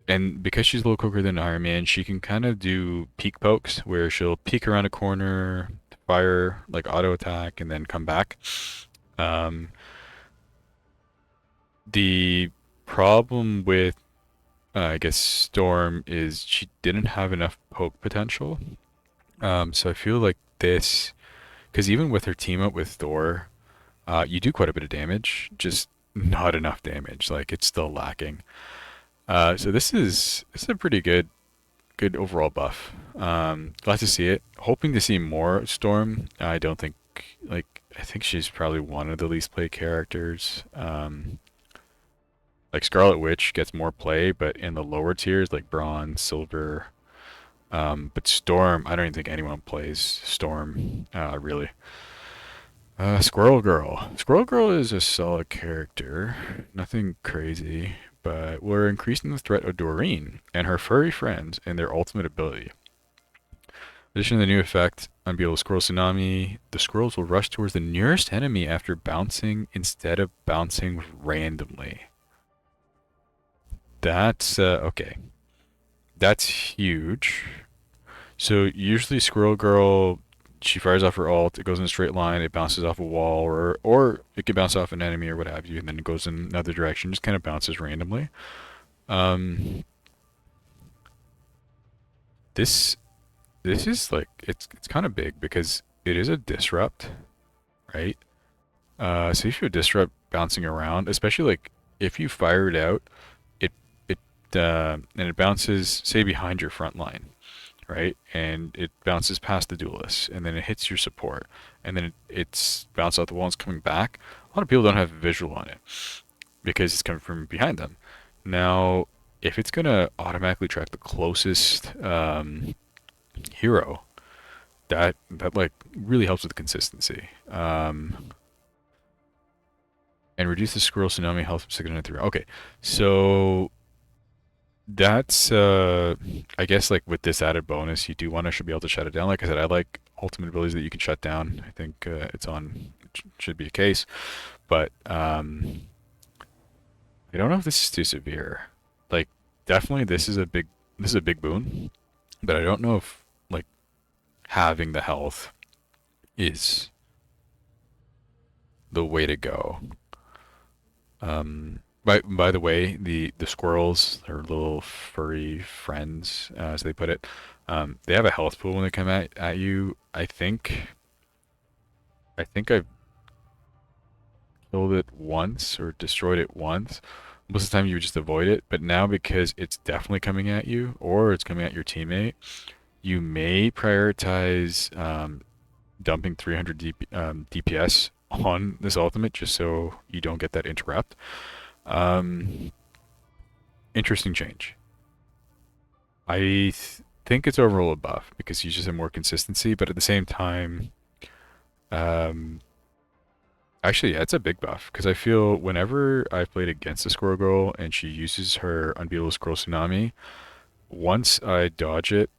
and because she's a little quicker than Iron Man, she can kind of do peek pokes where she'll peek around a corner, fire like auto attack, and then come back. Um, the problem with I guess Storm is she didn't have enough poke potential. So I feel like this, because even with her team up with Thor, you do quite a bit of damage, just not enough damage. Like it's still lacking. So this is a pretty good overall buff. Glad to see it. Hoping to see more Storm. I don't think I think she's probably one of the least played characters. Like Scarlet Witch gets more play, but in the lower tiers like Bronze, Silver. But Storm, I don't even think anyone plays Storm really. Squirrel Girl. Squirrel Girl is a solid character. Nothing crazy, but we're increasing the threat of Doreen and her furry friends and their ultimate ability. In addition to the new effect, Unbeatable Squirrel Tsunami, the squirrels will rush towards the nearest enemy after bouncing instead of bouncing randomly. That's okay. That's huge. So usually Squirrel Girl, she fires off her ult, it goes in a straight line, it bounces off a wall, or it can bounce off an enemy or what have you, and then it goes in another direction, just kind of bounces randomly. Um, this this is like it's kind of big because it is a disrupt, right? So if you have a disrupt bouncing around, especially like if you fire it out, it and it bounces say behind your front line, right? And it bounces past the duelist, and then it hits your support, and then it's bounced off the wall and it's coming back. A lot of people don't have visual on it because it's coming from behind them. Now, if it's gonna automatically track the closest hero, that like really helps with consistency. And reduce the squirrel tsunami health from 603. Okay, so that's I guess like with this added bonus, you do want to should be able to shut it down. Like I said, I like ultimate abilities that you can shut down. I think should be a case, but I don't know if this is too severe. Like definitely this is a big boon, but I don't know if like having the health is the way to go. By the way, the squirrels, their little furry friends, as they put it, they have a health pool when they come at you. I think I've killed it once or destroyed it once. Most of the time you would just avoid it, but now because it's definitely coming at you or it's coming at your teammate, you may prioritize dumping 300 DPS on this ultimate just so you don't get that interrupt. Um, Interesting change. Think it's overall a buff because you just have more consistency, but at the same time, um, actually, yeah, it's a big buff because I feel whenever I've played against a Squirrel Girl and she uses her Unbeatable Squirrel Tsunami, once I dodge it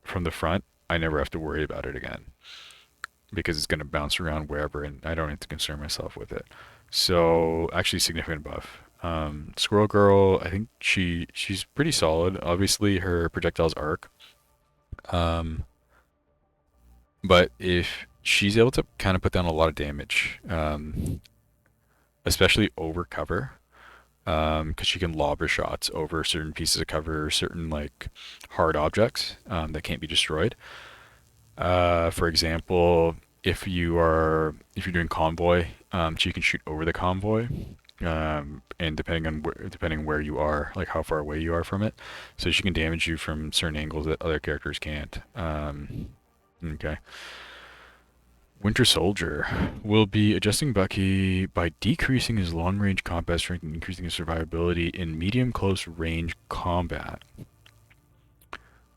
from the front, I never have to worry about it again because it's going to bounce around wherever and I don't have to concern myself with it. So, actually, significant buff. Squirrel Girl, I think she's pretty solid. Obviously, her projectiles arc. Um, but if she's able to kind of put down a lot of damage, especially over cover, because she can lob her shots over certain pieces of cover, certain like hard objects that can't be destroyed. For example, if you're doing convoy, she can shoot over the convoy, and depending where you are, like how far away you are from it, so she can damage you from certain angles that other characters can't. Okay. Winter Soldier will be adjusting Bucky by decreasing his long-range combat strength and increasing his survivability in medium close range combat.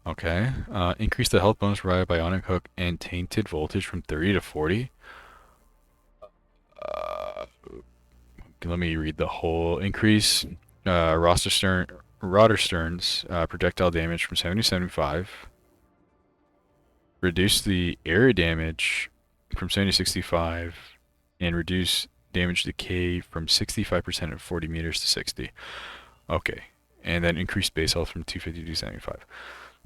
Okay. Increase the health bonus provided by Ionic Hook and Tainted Voltage from 30 to 40. Uh, Let me read the whole increase. Rotter Stern's projectile damage from 70 to 75. reduce the area damage from 70 to 65, and reduce damage decay from 65% at 40 meters to 60. Okay. And then increase base health from 250 to 275.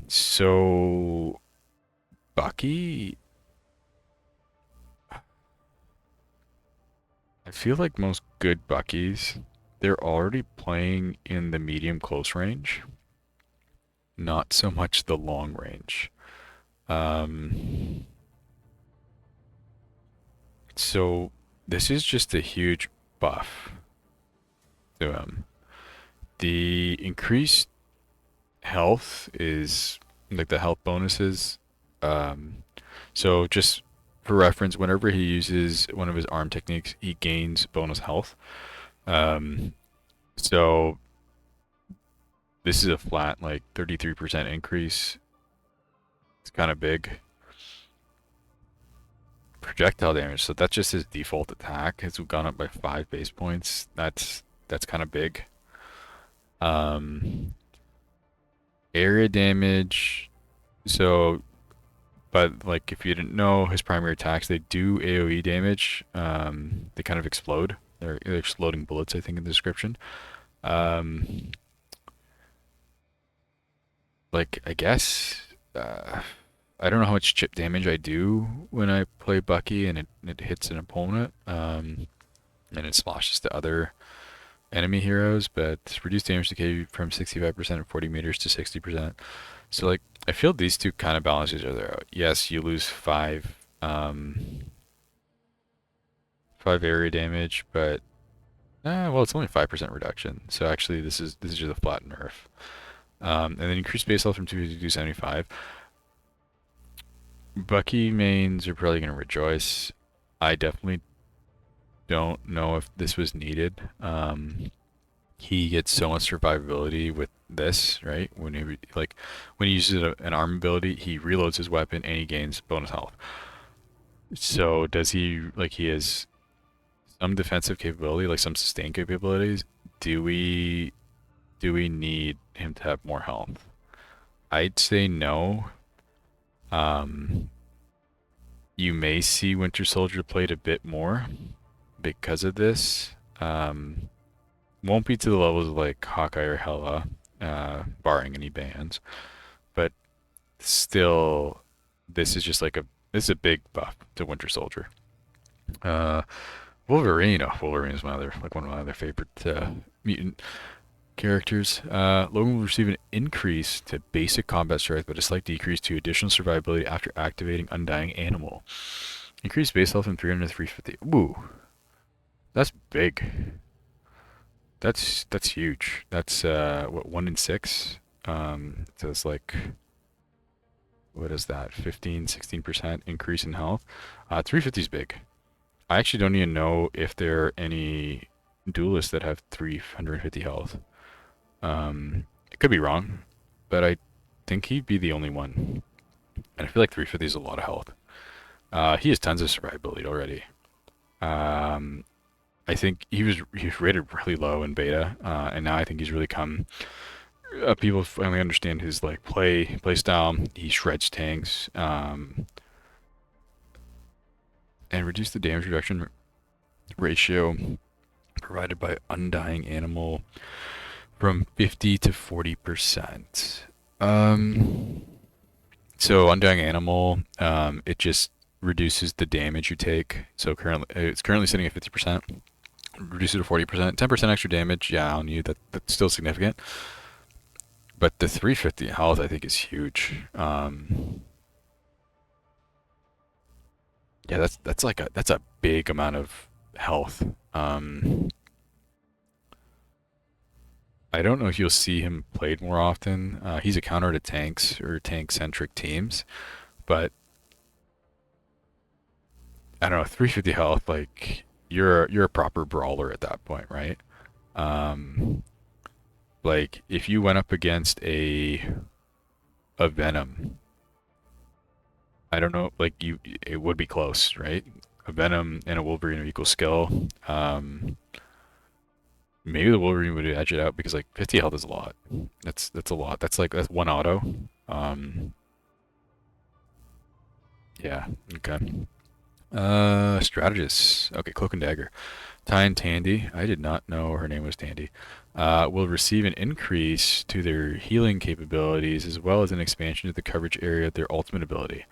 So, Bucky, I feel like most good Buckies, they're already playing in the medium close range, not so much the long range. Um, so this is just a huge buff to him. The increased health is like the health bonuses. Um, so just for reference, whenever he uses one of his arm techniques, he gains bonus health. Um, so this is a flat like 33% increase. It's kind of big. Projectile damage. So that's just his default attack. It's gone up by 5 base points. That's kind of big. Um, area damage. So, but like if you didn't know, his primary attacks they do AOE damage. They kind of explode. They're exploding bullets, I think, in the description. Um, like I guess I don't know how much chip damage I do when I play Bucky and it hits an opponent. And it splashes to other enemy heroes, but reduced damage decay from 65% at 40 meters to 60%. So like I feel these two kind of balance each other out. Yes, you lose five area damage, but well, it's only 5% reduction. So actually, this is just a flat nerf. And then increased base health from 250 to 275. Bucky mains are probably gonna rejoice. I definitely don't know if this was needed. He gets so much survivability with this, right? When he uses an arm ability, he reloads his weapon and he gains bonus health. So does he has some defensive capability, like some sustained capabilities? Do we need him to have more health? I'd say no. Um, you may see Winter Soldier played a bit more because of this. Won't be to the levels of like Hawkeye or Hela, barring any bans, but still, this is a big buff to Winter Soldier. Uh, Wolverine. Oh, Wolverine is one of my other favorite mutant characters. Logan will receive an increase to basic combat strength, but a slight decrease to additional survivability after activating Undying Animal. Increased base health from 300 to 350. Ooh, that's big. That's huge. That's what 1 in 6. So it's like what is that? 15, 16% increase in health. 350 is big. I actually don't even know if there are any duelists that have 350 health. It could be wrong, but I think he'd be the only one. And I feel like 350 is a lot of health. He has tons of survivability already. Um, I think he was rated really low in beta, and now I think he's really come. People finally understand his like play style. He shreds tanks, and reduce the damage reduction ratio provided by Undying Animal from 50 to 40%. So Undying Animal, it just reduces the damage you take. So it's currently sitting at 50%. Reduce it to 40%. 10% extra damage, yeah, on you. That's still significant. But the 350 health, I think, is huge. Yeah, that's a big amount of health. I don't know if you'll see him played more often. He's a counter to tanks or tank-centric teams, but I don't know, 350 health, like you're a proper brawler at that point, right? Um, like if you went up against a Venom, I don't know, like it would be close, right? A Venom and a Wolverine of equal skill. Maybe the Wolverine would edge it out because like 50 health is a lot. That's a lot. That's one auto. Um, Yeah. Okay. Strategist. Okay, Cloak and Dagger. Tyne Tandy. I did not know her name was Tandy. Will receive an increase to their healing capabilities as well as an expansion to the coverage area of their ultimate ability.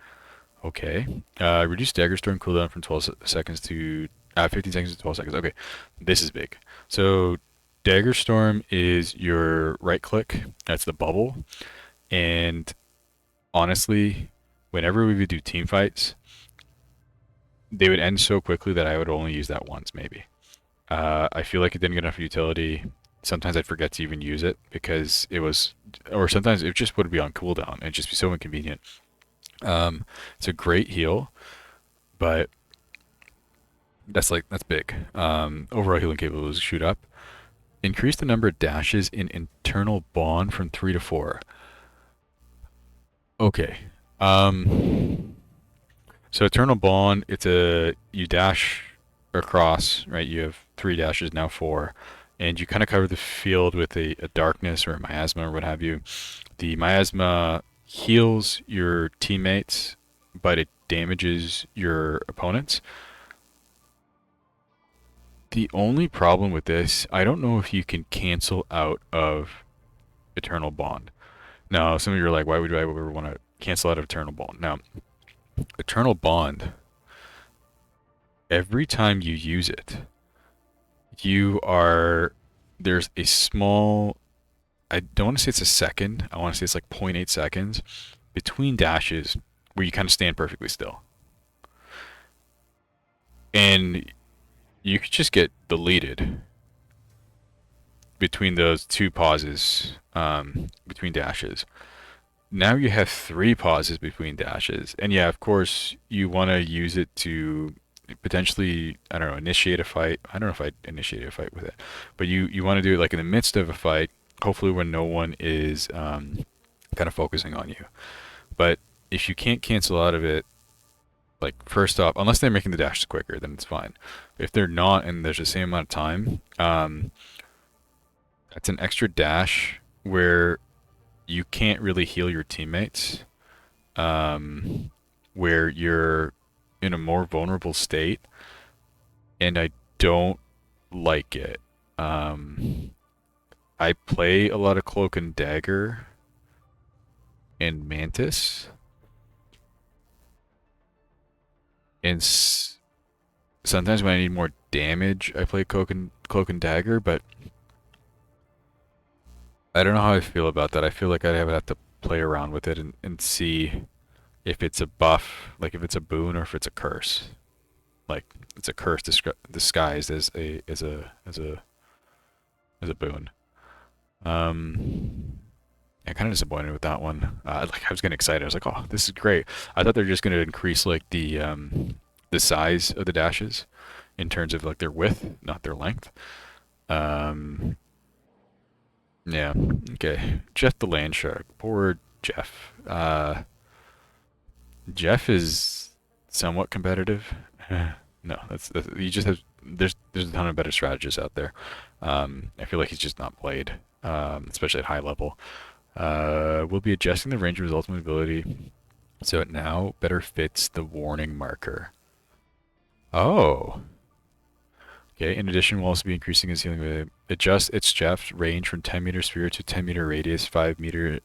Okay. Reduce Dagger Storm cooldown from 12 seconds to 15 seconds to 12 seconds. Okay, this is big. So Dagger Storm is your right click. That's the bubble. And honestly, whenever we would do team fights, they would end so quickly that I would only use that once, maybe. I feel like it didn't get enough utility. Sometimes I'd forget to even use it because it was, or sometimes it just would be on cooldown and it'd just be so inconvenient. It's a great heal, but that's big. Overall healing capabilities shoot up. Increase the number of dashes in internal bond from 3 to 4. Okay. So eternal bond, it's a you dash across, right? You have 3 dashes, now 4, and you kind of cover the field with a darkness or a miasma or what have you. The miasma heals your teammates, but it damages your opponents. The only problem with this, I don't know if you can cancel out of eternal bond. Now, some of you are like, why would I ever want to cancel out of eternal bond? Now, eternal bond, every time you use it, you are there's a small, I don't want to say it's a second, I want to say it's like zero point 0.8 seconds between dashes where you kind of stand perfectly still. And you could just get deleted between those two pauses, between dashes. Now you have 3 pauses between dashes. And yeah, of course, you want to use it to potentially, I don't know, initiate a fight. I don't know if I'd initiate a fight with it, but you want to do it like in the midst of a fight, hopefully when no one is kind of focusing on you. But if you can't cancel out of it, like first off, unless they're making the dashes quicker, then it's fine. If they're not and there's the same amount of time, that's an extra dash where you can't really heal your teammates, um, where you're in a more vulnerable state, and I don't like it. Um, I play a lot of Cloak and Dagger and Mantis, and sometimes when I need more damage, I play Cloak and Dagger, but I don't know how I feel about that. I feel like I'd have to play around with it and see if it's a buff, like if it's a boon or if it's a curse. Like it's a curse disguised as a boon. Um, yeah, kind of disappointed with that one. Like I was getting excited. I was like, "Oh, this is great." I thought they're just going to increase like the size of the dashes in terms of like their width, not their length. Um, yeah. Okay. Jeff the Land Shark. Poor Jeff. Jeff is somewhat competitive. No, that's he just has. There's a ton of better strategists out there. I feel like he's just not played, especially at high level. We'll be adjusting the range of his ultimate ability so it now better fits the warning marker. Oh, okay. In addition, we'll also be increasing his healing ability. Adjust its Jeff's range from 10-meter sphere to 10-meter radius, 5-meter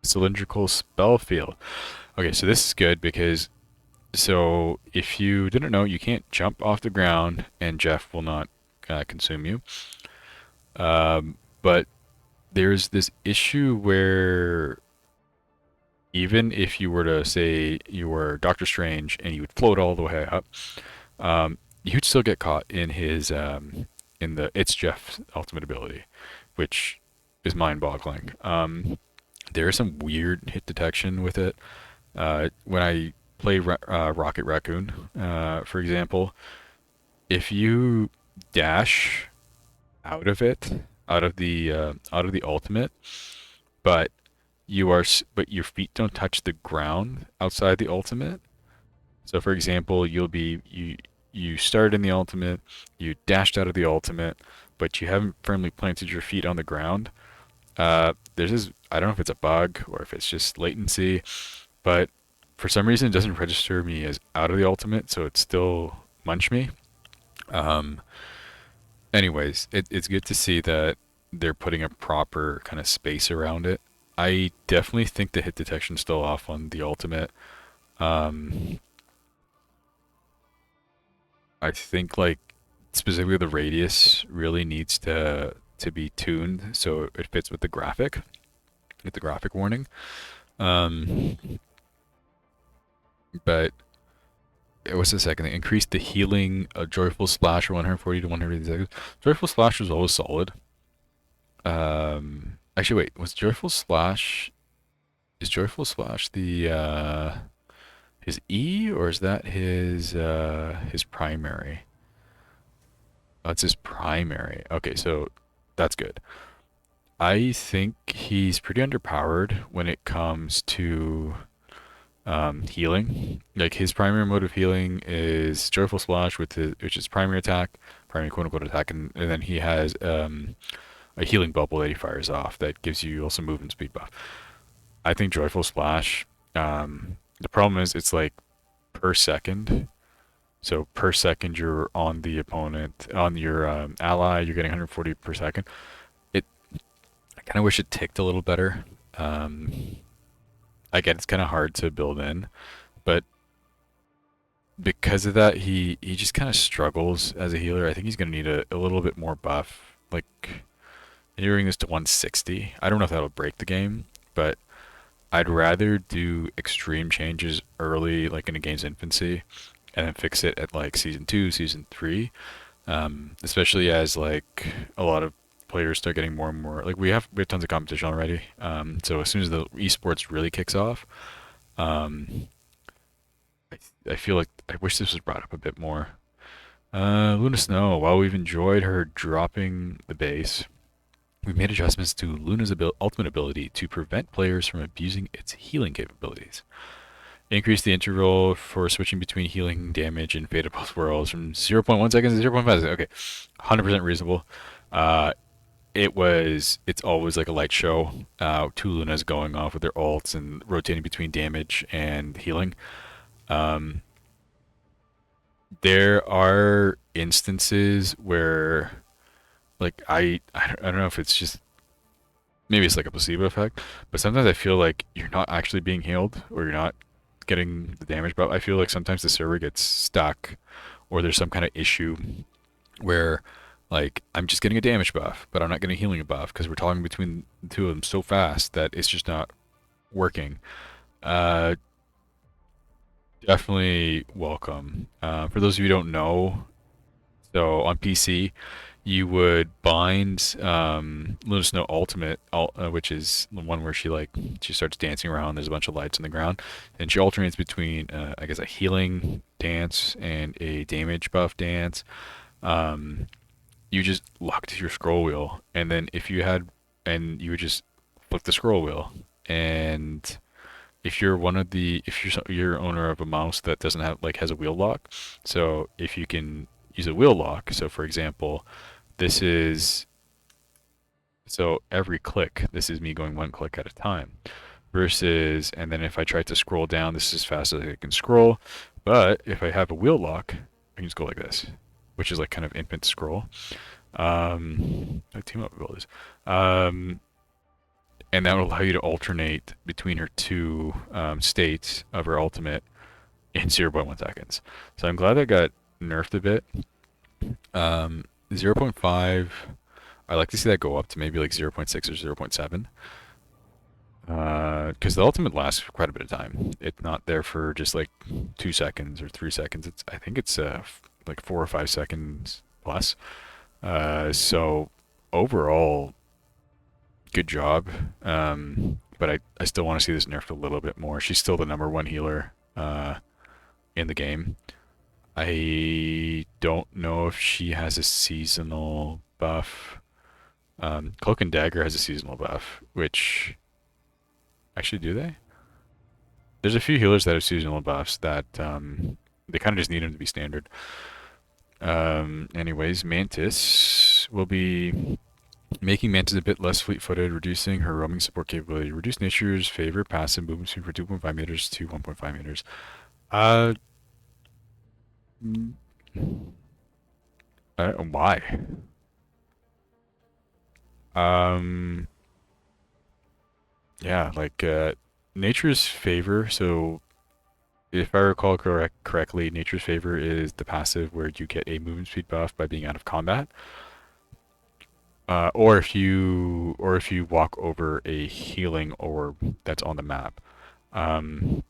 cylindrical spell field. Okay, so this is good because so if you didn't know, you can't jump off the ground and Jeff will not consume you. But there's this issue where even if you were to say you were Doctor Strange and you would float all the way up, you'd still get caught in his in the it's Jeff's ultimate ability, which is mind-boggling. There is some weird hit detection with it. When I play Rocket Raccoon, for example, if you dash out of it, out of the ultimate, but but your feet don't touch the ground outside the ultimate. So, for example, you started in the ultimate, you dashed out of the ultimate, but you haven't firmly planted your feet on the ground. There's this, I don't know if it's a bug or if it's just latency, but for some reason, it doesn't register me as out of the ultimate, so it's still munch me. Um, anyways, it's good to see that they're putting a proper kind of space around it. I definitely think the hit detection's still off on the ultimate. Um, I think like specifically the radius really needs to be tuned so it fits with the graphic warning. Um, but it was the second thing. Increase the healing Joyful Splash from 140 to 150 seconds. Joyful Splash was always solid. Actually, wait, was Joyful Splash? Is Joyful Splash the his E or is that his primary? Oh, it's his primary. Okay, so that's good. I think he's pretty underpowered when it comes to healing. Like his primary mode of healing is Joyful Splash with his, which is primary attack, primary quote unquote attack, and then he has a healing bubble that he fires off that gives you also movement speed buff. I think Joyful Splash. The problem is it's like per second. So per second you're on the opponent, on your ally, you're getting 140 per second. It I kind of wish it ticked a little better. Um, I get it's kind of hard to build in, but because of that, he just kind of struggles as a healer. I think he's gonna need a little bit more buff. Like lowering this to 160. I don't know if that'll break the game, but I'd rather do extreme changes early, like in a game's infancy, and then fix it at like season two, season three. Especially as like a lot of players start getting more and more like we have tons of competition already. So as soon as the esports really kicks off, um, I feel like I wish this was brought up a bit more. Luna Snow, while we've enjoyed her dropping the base, we've made adjustments to Luna's ultimate ability to prevent players from abusing its healing capabilities. Increase the interval for switching between healing, damage, and fate of both worlds from 0 0.1 seconds to 0 0.5 seconds. Okay, 100% reasonable. Uh, it's always like a light show. Two Lunas going off with their ults and rotating between damage and healing. Um, there are instances where, like, I don't know if it's just maybe it's like a placebo effect, but sometimes I feel like you're not actually being healed or you're not getting the damage. But I feel like sometimes the server gets stuck or there's some kind of issue where like I'm just getting a damage buff, but I'm not getting a healing buff because we're talking between the two of them so fast that it's just not working. Uh, Definitely welcome. For those of you who don't know, so on PC, you would bind Luna Snow Ultimate, which is the one where she starts dancing around. There's a bunch of lights on the ground, and she alternates between I guess a healing dance and a damage buff dance. Um, you just locked your scroll wheel, and then and you would just flick the scroll wheel, and if you're you're owner of a mouse that doesn't have like has a wheel lock, so if you can use a wheel lock, so for example, this is so every click, this is me going one click at a time, versus and then if I try to scroll down, this is as fast as I can scroll, but if I have a wheel lock, I can just go like this, which is like kind of infant scroll. Team up abilities. Um, and that will allow you to alternate between her two states of her ultimate in 0 0.1 seconds. So I'm glad that got nerfed a bit. 0 0.5, I like to see that go up to maybe like 0 0.6 or 0 0.7. Because the ultimate lasts for quite a bit of time. It's not there for just like 2 seconds or 3 seconds. I think it's like 4 or 5 seconds plus. So overall, good job. But I still want to see this nerfed a little bit more. She's still the number one healer in the game. I don't know if she has a seasonal buff. Cloak and Dagger has a seasonal buff, which actually do they? There's a few healers that have seasonal buffs that they kind of just need them to be standard. Anyways, Mantis will be Making Mantis a bit less fleet-footed, reducing her roaming support capability. Reduce Nature's favor passive movement speed for 2.5 meters to 1.5 meters. Uh, mm, why? Um, yeah, like Nature's favor. So if I recall correctly, Nature's favor is the passive where you get a movement speed buff by being out of combat. Or if you walk over a healing orb that's on the map. Um,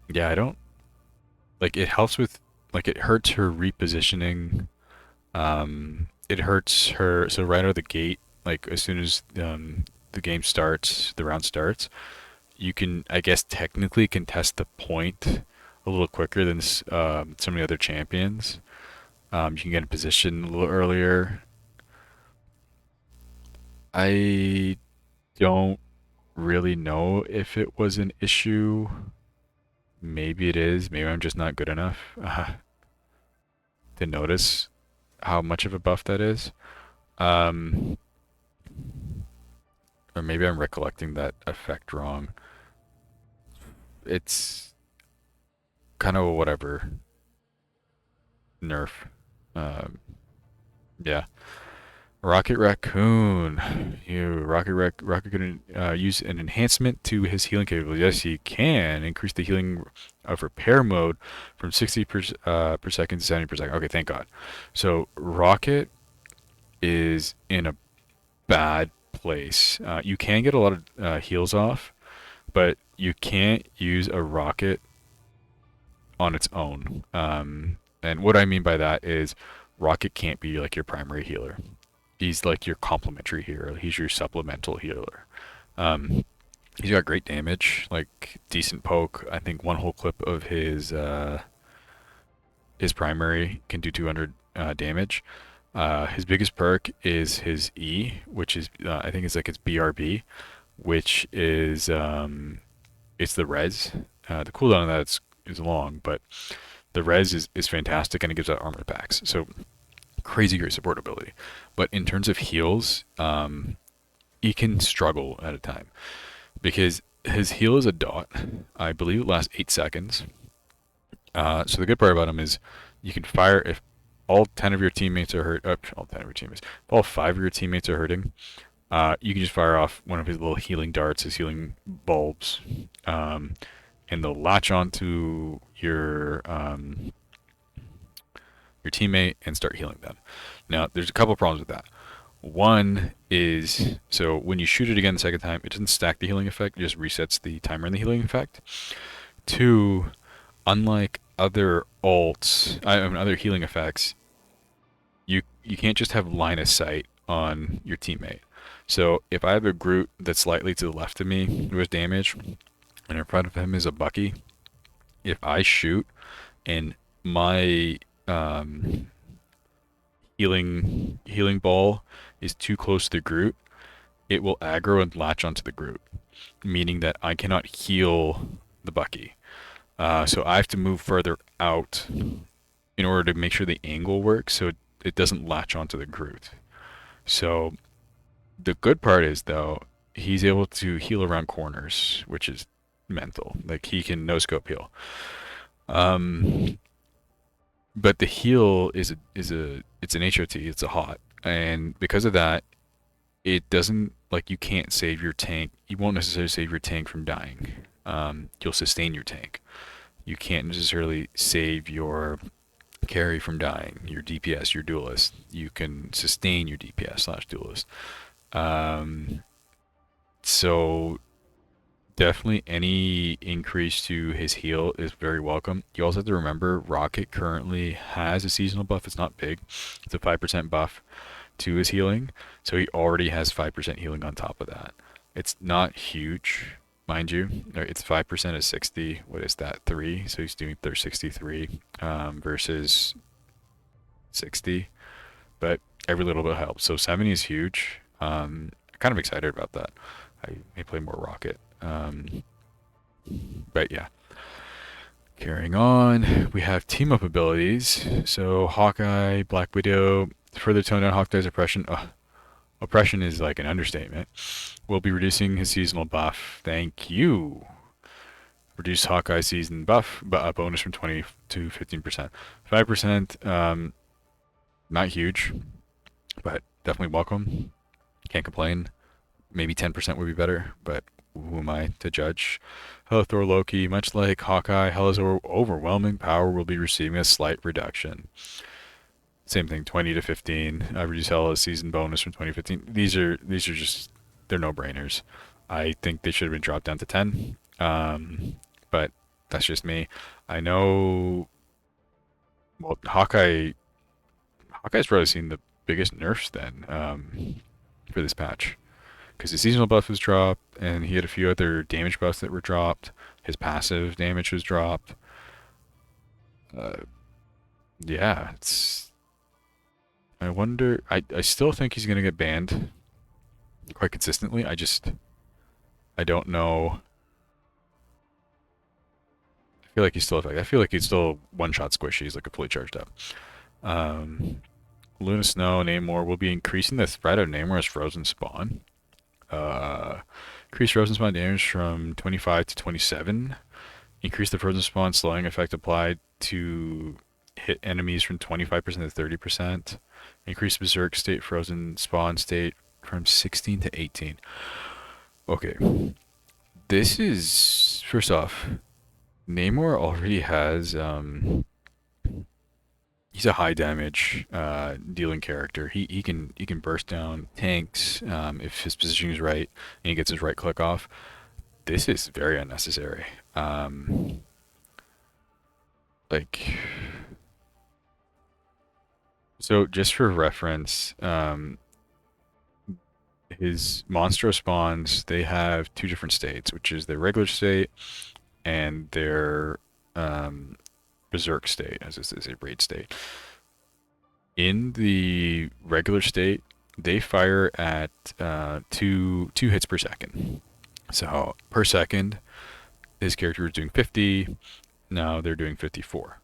yeah, I don't like it helps with like it hurts her repositioning. It hurts her so right out of the gate, like as soon as the game starts, the round starts, you can I guess technically contest the point a little quicker than some of the other champions. You can get in position a little earlier. I don't really know if it was an issue. Maybe it is. Maybe I'm just not good enough to notice how much of a buff that is. Um, or maybe I'm recollecting that effect wrong. It's kind of whatever nerf. Um, yeah. Rocket Raccoon. Rocket can use an enhancement to his healing capability. Yes, he can increase the healing of repair mode from 60 per second to 70 per second. Okay, thank God. So Rocket is in a bad place. You can get a lot of heals off, but you can't use a rocket on its own. And what I mean by that is Rocket can't be like your primary healer. He's like your complementary hero. He's your supplemental healer. Um, he's got great damage, like decent poke. I think one whole clip of his primary can do 200 damage. His biggest perk is his E, which is I think it's like his BRB, which is it's the res. The cooldown of that is long, but the res is fantastic and it gives out armor packs. So crazy great support ability. But in terms of heals, he can struggle at a time because his heal is a dot. I believe it lasts 8 seconds. So the good part about him is you can fire if all 10 of your teammates are hurt. All 10 of your teammates. If all 5 of your teammates are hurting, you can just fire off one of his little healing darts, his healing bulbs, and they'll latch onto your teammate and start healing them. Now, there's a couple of problems with that. One is so when you shoot it again the second time, it doesn't stack the healing effect; it just resets the timer in the healing effect. Two, unlike other other healing effects, you can't just have line of sight on your teammate. So if I have a Groot that's slightly to the left of me who has damage, and in front of him is a Bucky, if I shoot and my healing ball is too close to the Groot, it will aggro and latch onto the Groot, meaning that I cannot heal the Bucky. So I have to move further out in order to make sure the angle works so it doesn't latch onto the Groot. So the good part is though, he's able to heal around corners, which is mental. Like he can no scope heal. Um, but the heal it's an HOT, it's a hot, and because of that, it doesn't like you can't save your tank. You won't necessarily save your tank from dying. You'll sustain your tank. You can't necessarily save your carry from dying. Your DPS, your duelist. You can sustain your DPS slash duelist. Um, so definitely any increase to his heal is very welcome. You also have to remember Rocket currently has a seasonal buff. It's not big. It's a 5% buff to his healing. So he already has 5% healing on top of that. It's not huge, mind you. It's 5% of 60. What is that? 3. So he's doing 63 versus 60. But every little bit helps. So 70 is huge. I'm kind of excited about that. I may play more Rocket. But yeah. Carrying on, we have team up abilities. So Hawkeye, Black Widow, To further tone down Hawkeye's oppression, oppression is like an understatement. We'll be reducing his seasonal buff. Thank you. Reduce Hawkeye season buff, but a bonus from 20 to 15%. 5%, not huge, but definitely welcome. Can't complain. Maybe 10% would be better, but who am I to judge? Hello, Thor Loki. Much like Hawkeye, Hela's overwhelming power will be receiving a slight reduction. Same thing, 20 to 15. Reduce Hela's season bonus from 2015. These are just they're no brainers. I think they should have been dropped down to 10. But that's just me. I know. Well, Hawkeye's probably seen the biggest nerfs then for this patch because his seasonal buff was dropped, and he had a few other damage buffs that were dropped. His passive damage was dropped. Uh, yeah, it's. I wonder. I still think he's gonna get banned quite consistently. I don't know. I feel like he's still effective. I feel like he's still one-shot squishy. He's like a fully charged up. Um, Luna Snow, Namor will be increasing the threat of Namor's frozen spawn. Increase frozen spawn damage from 25 to 27. Increase the frozen spawn slowing effect applied to hit enemies from 25% to 30%. Increase berserk state frozen spawn state from 16 to 18. Okay. This is first off, Namor already has he's a high damage dealing character. He can burst down tanks if his positioning is right and he gets his right click off. This is very unnecessary. Like so, just for reference, his monstro spawns they have two different states, which is their regular state and their berserk state, as this is a raid state. In the regular state, they fire at two hits per second. So per second, his character is doing 50. Now they're doing 54.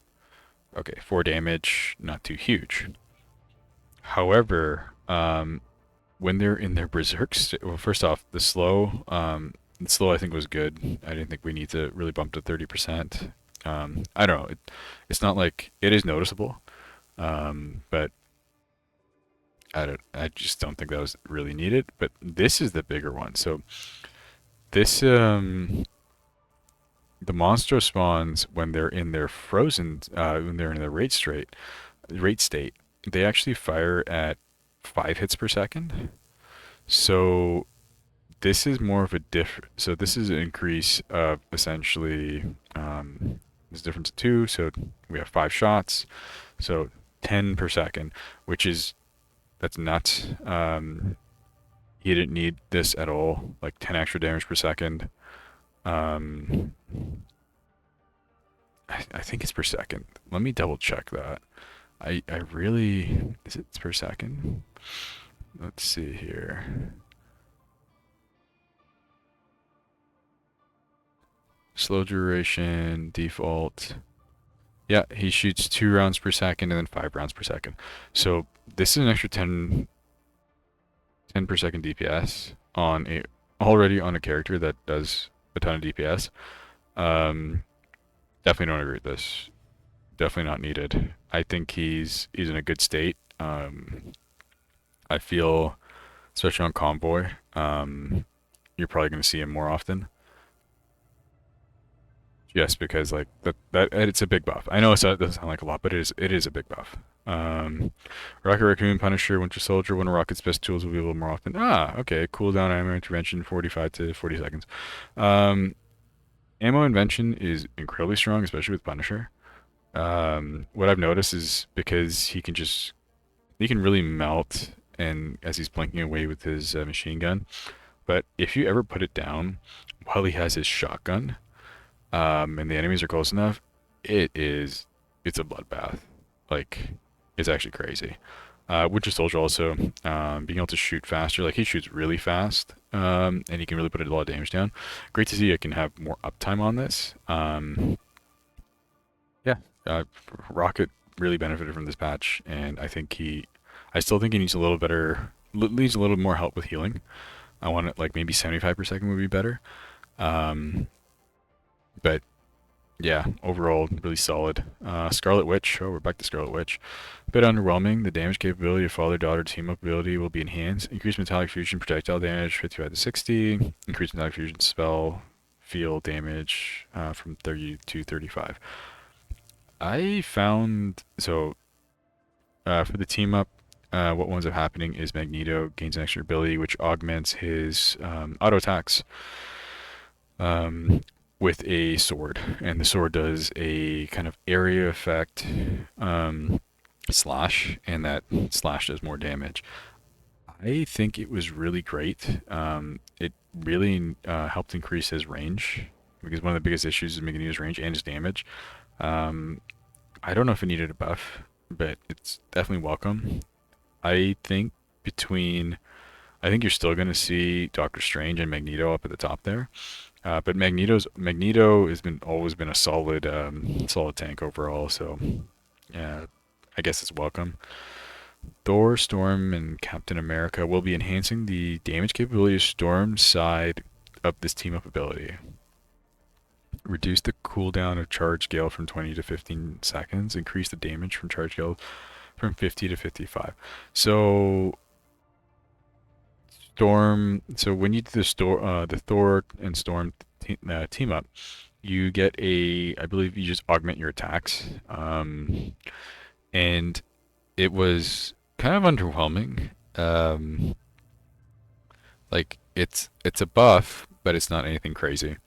Okay, 4 damage, not too huge. However, when they're in their berserk state, well, first off, the slow I think was good. I didn't think we need to really bump to 30%. I don't know. It's not like it is noticeable, but I just don't think that was really needed. But this is the bigger one. So this the monster spawns when they're in their frozen when they're in their rate state, they actually fire at 5 hits per second. So this is more of a so this is an increase of essentially there's a difference of 2, so we have 5 shots, so 10 per second, which is that's nuts. He didn't need this at all, like 10 extra damage per second. um I think it's per second. Let me double check that. I really, is it per second? Let's see here. Slow duration, default. Yeah, he shoots 2 rounds per second and then 5 rounds per second. So this is an extra 10 per second DPS on already on a character that does a ton of DPS. Definitely don't agree with this. Definitely not needed. I think he's in a good state. I feel, especially on Convoy, you're probably going to see him more often. Yes, because like that it's a big buff. I know it doesn't sound like a lot, but it is a big buff. Rocket Raccoon, Punisher, Winter Soldier, one of Rocket's best tools will be a little more often. Okay. Cooldown ammo intervention, 45 to 40 seconds. Ammo invention is incredibly strong, especially with Punisher. What I've noticed is because he can really melt, and as he's blinking away with his machine gun. But if you ever put it down while he has his shotgun, and the enemies are close enough, it's a bloodbath. Like, it's actually crazy. Winter Soldier also, being able to shoot faster, like he shoots really fast, and he can really put a lot of damage down. Great to see I can have more uptime on this. Yeah, Rocket really benefited from this patch, and I think I still think he needs a little better, needs a little more help with healing. I want it like maybe 75 per second would be better. Um, but yeah, overall really solid. Scarlet Witch. Oh, we're back to Scarlet Witch. A bit underwhelming. The damage capability of father-daughter team-up ability will be enhanced. Increased metallic fusion projectile damage 55 to 60. Increased metallic fusion spell field damage from 30 to 35. I found so for the team up, what winds up happening is Magneto gains an extra ability which augments his auto attacks um, with a sword, and the sword does a kind of area effect um, slash, and that slash does more damage. I think it was really great. It really helped increase his range because one of the biggest issues is Magneto's range and his damage. Um, I don't know if it needed a buff, but it's definitely welcome. I think between, I think you're still going to see Doctor Strange and Magneto up at the top there. But Magneto has been always been a solid tank overall. So yeah, I guess it's welcome. Thor, Storm, and Captain America will be enhancing the damage capability of Storm's side of this team up ability. Reduce the cooldown of Charge Gale from 20 to 15 seconds. Increase the damage from Charge Gale from 50 to 55. So Storm. So when you do the Thor and Storm team up, you get I believe you just augment your attacks. And it was kind of underwhelming. Like it's a buff, but it's not anything crazy.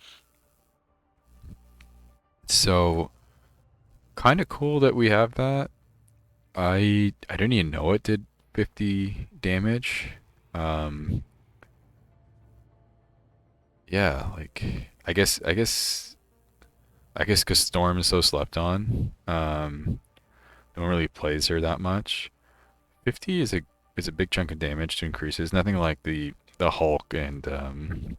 So kind of cool that we have that. I didn't even know it did 50 damage. Um, yeah, like I guess because Storm is so slept on, no one really plays her that much. 50 is a big chunk of damage to increase. It's nothing like the Hulk and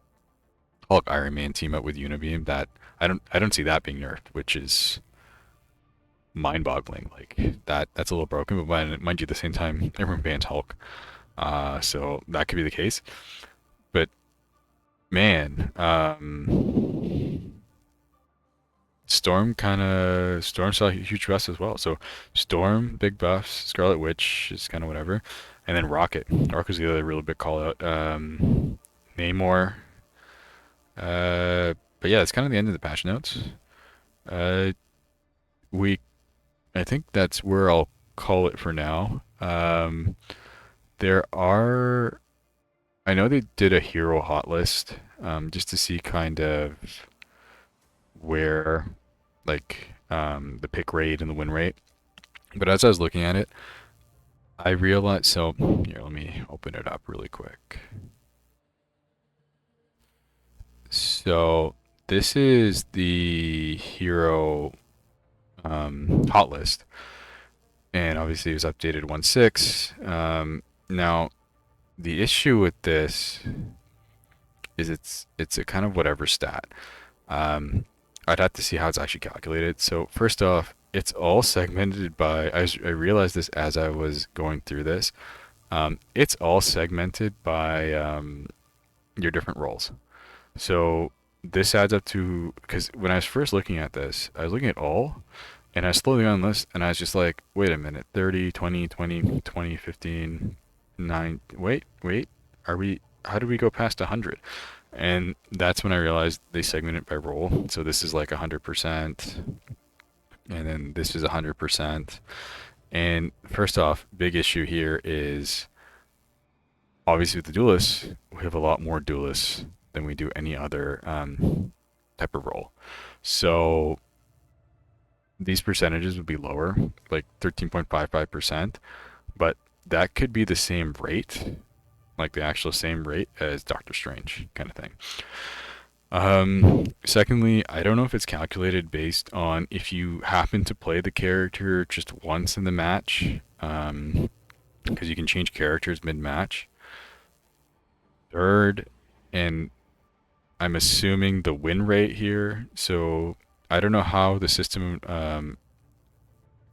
Hulk Iron Man team up with Unibeam. That I don't see that being nerfed, which is mind-boggling. Like that's a little broken, but mind you, at the same time, everyone bans Hulk, so that could be the case. But man, Storm saw a huge buffs as well. So Storm, big buffs. Scarlet Witch is kind of whatever, and then Rocket. Rocket's the other real big call out. Namor. But yeah, it's kind of the end of the patch notes. Uh, we I think that's where I'll call it for now. There are I know they did a hero hot list just to see kind of where the pick rate and the win rate. But as I was looking at it, I realized. So here, let me open it up really quick. So this is the hero hot list, and obviously it was updated 1.6. Now the issue with this is it's a kind of whatever stat. Um, I'd have to see how it's actually calculated. So first off, it's all segmented by. I realized this as I was going through this. It's all segmented by your different roles. So this adds up to, because when I was first looking at this, I was looking at all, and I was slowly on the list, and I was just like, wait a minute, 30, 20, 20, 20, 15, 9. Wait, how do we go past 100? And that's when I realized they segment it by role. So this is like 100%, and then this is 100%. And first off, big issue here is obviously with the duelists, we have a lot more duelists than we do any other type of role. So these percentages would be lower, like 13.55%, but that could be the same rate, like the actual same rate as Doctor Strange kind of thing. Secondly, I don't know if it's calculated based on if you happen to play the character just once in the match, because you can change characters mid-match. Third, and I'm assuming the win rate here. So I don't know how the system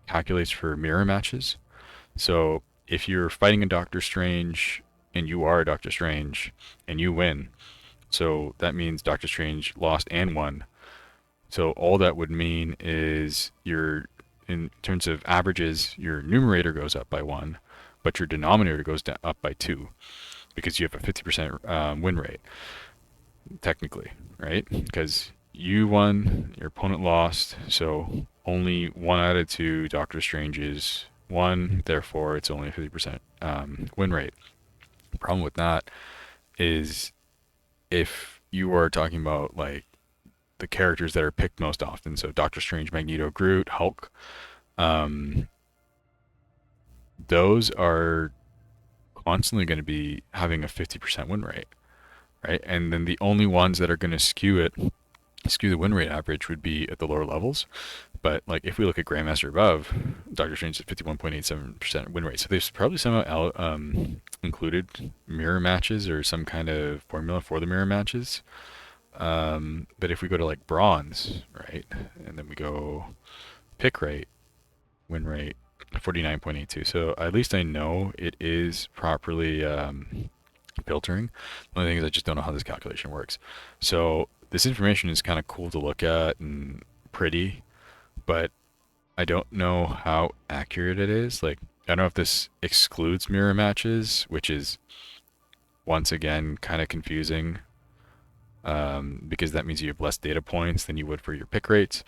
calculates for mirror matches. So if you're fighting a Doctor Strange and you are a Doctor Strange and you win, so that means Doctor Strange lost and won. So all that would mean is your, in terms of averages, your numerator goes up by one, but your denominator goes up by two because you have a 50% win rate, technically, right? Because you won, your opponent lost, so only one out of two Doctor Stranges won, therefore it's only a 50% win rate. The problem with that is if you are talking about like the characters that are picked most often, so Doctor Strange, Magneto, Groot, Hulk, um, those are constantly going to be having a 50% win rate, right? And then the only ones that are going to skew the win rate average would be at the lower levels. But like if we look at Grandmaster above, Doctor Strange is 51.87% win rate. So they've probably somehow included mirror matches or some kind of formula for the mirror matches. But if we go to like bronze, right, and then we go pick rate, win rate, 49.82. So at least I know it is properly filtering. The only thing is I just don't know how this calculation works. So this information is kind of cool to look at and pretty, but I don't know how accurate it is. Like, I don't know if this excludes mirror matches, which is once again kind of confusing, because that means you have less data points than you would for your pick rates.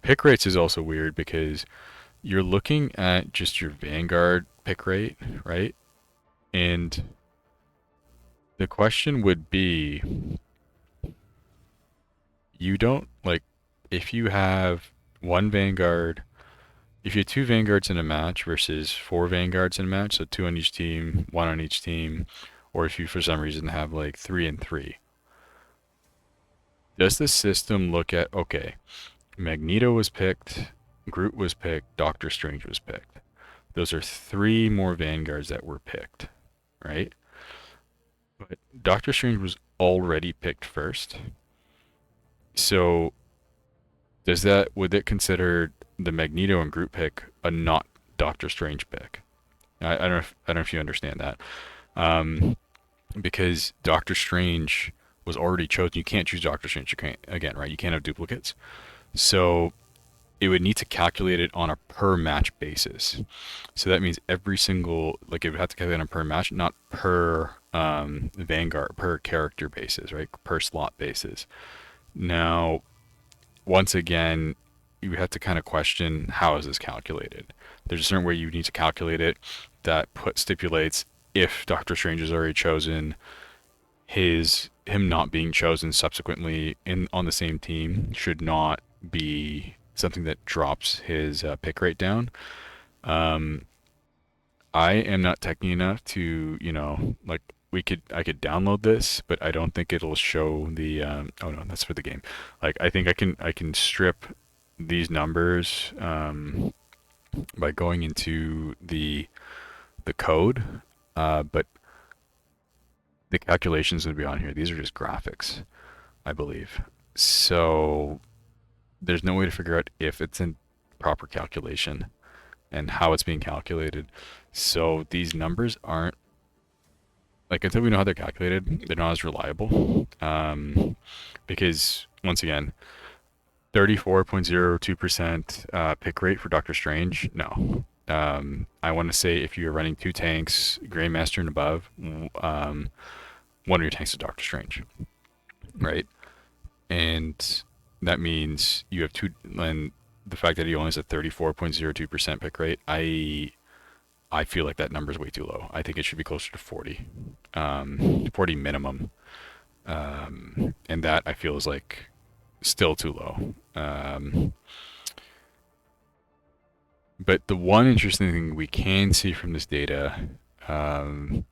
Pick rates is also weird because you're looking at just your Vanguard pick rate, right? And the question would be, you don't like, if you have one Vanguard, if you have two Vanguards in a match versus four Vanguards in a match, so two on each team, one on each team, or if you for some reason have like 3 and 3, does the system look at, okay, Magneto was picked, Groot was picked, Doctor Strange was picked. Those are three more Vanguards that were picked, right? But Doctor Strange was already picked first. So would it consider the Magneto and Groot pick a not Doctor Strange pick? I don't know if you understand that. Um, because Doctor Strange was already chosen. You can't choose Doctor Strange again, right? You can't have duplicates. So it would need to calculate it on a per match basis. So that means every single, like it would have to calculate on per match, not per Vanguard, per character basis, right? Per slot basis. Now, once again, you have to kind of question, how is this calculated? There's a certain way you need to calculate it that stipulates if Doctor Strange is already chosen, him not being chosen subsequently in on the same team should not be something that drops his pick rate down. Um, I am not techy enough to, like I could download this, but I don't think it'll show the oh no, that's for the game. Like I think I can strip these numbers by going into the code, but the calculations would be on here. These are just graphics, I believe. So there's no way to figure out if it's in proper calculation and how it's being calculated. So these numbers aren't, like, until we know how they're calculated, they're not as reliable. Because once again, 34.02% pick rate for Doctor Strange. No. I want to say if you're running two tanks, Grandmaster and above, one of your tanks is Doctor Strange, right? And that means you have two, and the fact that he only has a 34.02% pick rate, I feel like that number is way too low. I think it should be closer to 40, 40 minimum, and that I feel is like still too low. But the one interesting thing we can see from this data, um,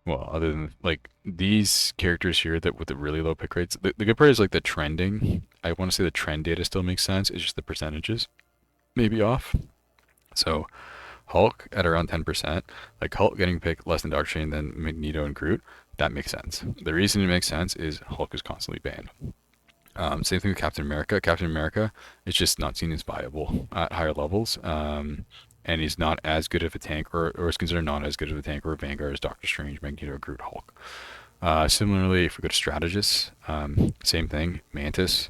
well, other than like these characters here that with the really low pick rates, the good part is like the trending. I want to say the trend data still makes sense. It's just the percentages maybe off. So Hulk at around 10%, like Hulk getting picked less than Doctor Strange than Magneto and Groot, that makes sense. The reason it makes sense is Hulk is constantly banned. Same thing with Captain America. Captain America is just not seen as viable at higher levels. and he's not as good of a tank, or is considered not as good of a tank or a Vanguard as Doctor Strange, Magneto, Groot, Hulk. Similarly, if we go to strategists, same thing. Mantis,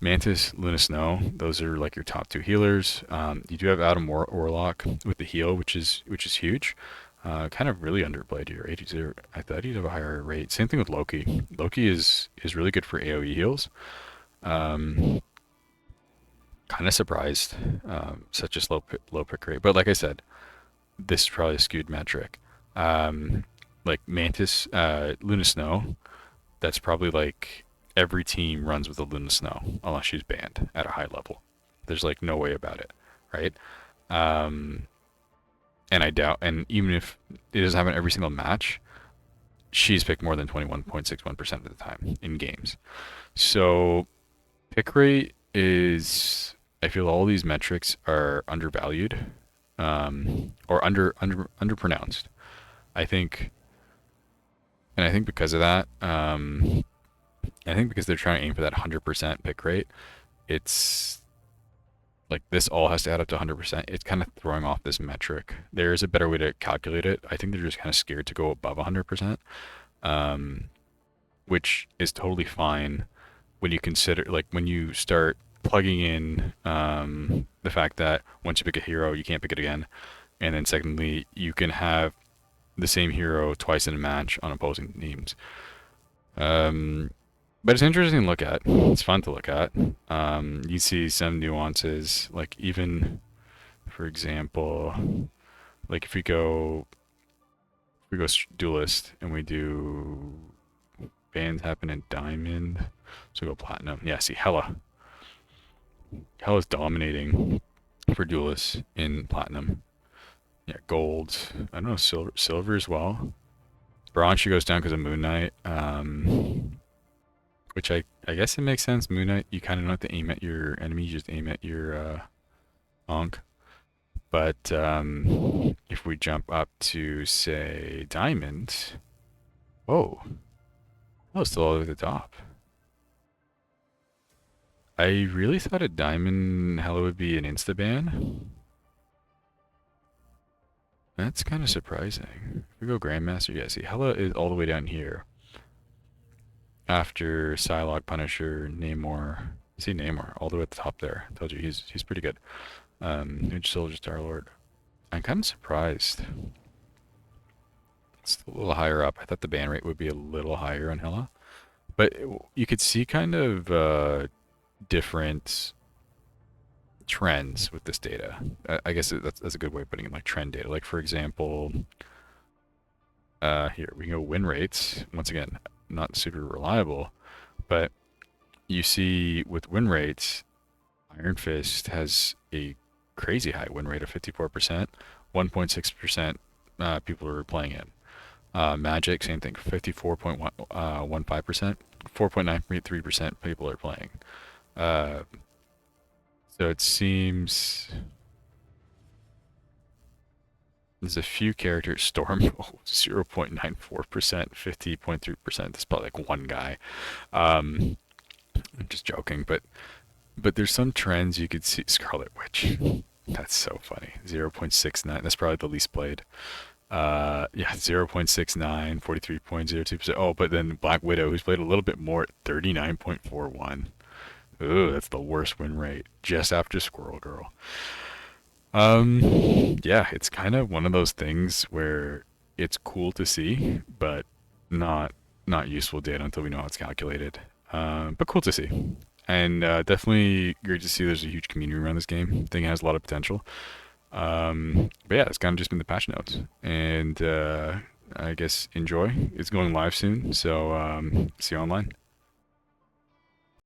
Luna Snow, those are like your top two healers. You do have Adam Warlock with the heal, which is huge. Kind of really underplayed here. 80. I thought he'd have a higher rate. Same thing with Loki. Loki is really good for AoE heals. Um, Kind of surprised, such a low pick rate. But like I said, this is probably a skewed metric. Um, like Mantis, Luna Snow, that's probably like every team runs with a Luna Snow unless she's banned at a high level. There's like no way about it, right? Um, and I doubt, and even if it doesn't happen every single match, she's picked more than 21.61% of the time in games. So pick rate is, I feel all these metrics are undervalued, or underpronounced. I think, and I think because of that, I think because they're trying to aim for that 100% pick rate, it's like this all has to add up to 100%. It's kind of throwing off this metric. There is a better way to calculate it. I think they're just kind of scared to go above 100%, um, which is totally fine when you consider, like, when you start plugging in the fact that once you pick a hero, you can't pick it again. And then secondly, you can have the same hero twice in a match on opposing teams. Um, but it's interesting to look at. It's fun to look at. You see some nuances, like even, for example, like if we go duelist and we do bans happen in diamond, so we go platinum. Yeah, see Hela's dominating for duelists in platinum. Yeah, gold. I don't know, silver as well. Bronze she goes down because of Moon Knight. Which I guess it makes sense. Moon Knight, you kind of don't have to aim at your enemy, you just aim at your Ankh. But if we jump up to, say, Diamond, whoa, that was still all the way at the top. I really thought a Diamond Hela would be an insta-ban. That's kind of surprising. If we go Grandmaster, yeah, see, Hela is all the way down here. After Psylocke, Punisher, Namor. See Namor all the way at the top there. I told you he's pretty good. Huge Soldier, Star-Lord. I'm kind of surprised. It's a little higher up. I thought the ban rate would be a little higher on Hela. But you could see kind of different trends with this data. I guess that's a good way of putting it, like trend data. Like, for example, here we can go win rates. Once again, not super reliable, but you see with win rates, Iron Fist has a crazy high win rate of 54%, 1.6% people are playing it. Magic, same thing, 54.15%, 4.93% people are playing. Uh, so it seems there's a few characters. Storm, 0.94%, 50.3%. That's probably like one guy. I'm just joking, but there's some trends you could see. Scarlet Witch, that's so funny. 0.69. That's probably the least played. Yeah, 0.69, 43.02%. Oh, but then Black Widow, who's played a little bit more, at 39.41. Ooh, that's the worst win rate, just after Squirrel Girl. Yeah, it's kind of one of those things where it's cool to see, but not not useful data until we know how it's calculated. But cool to see, and definitely great to see there's a huge community around this game. I think it has a lot of potential. But yeah, it's kind of just been the patch notes, and I guess enjoy. It's going live soon, so see you online.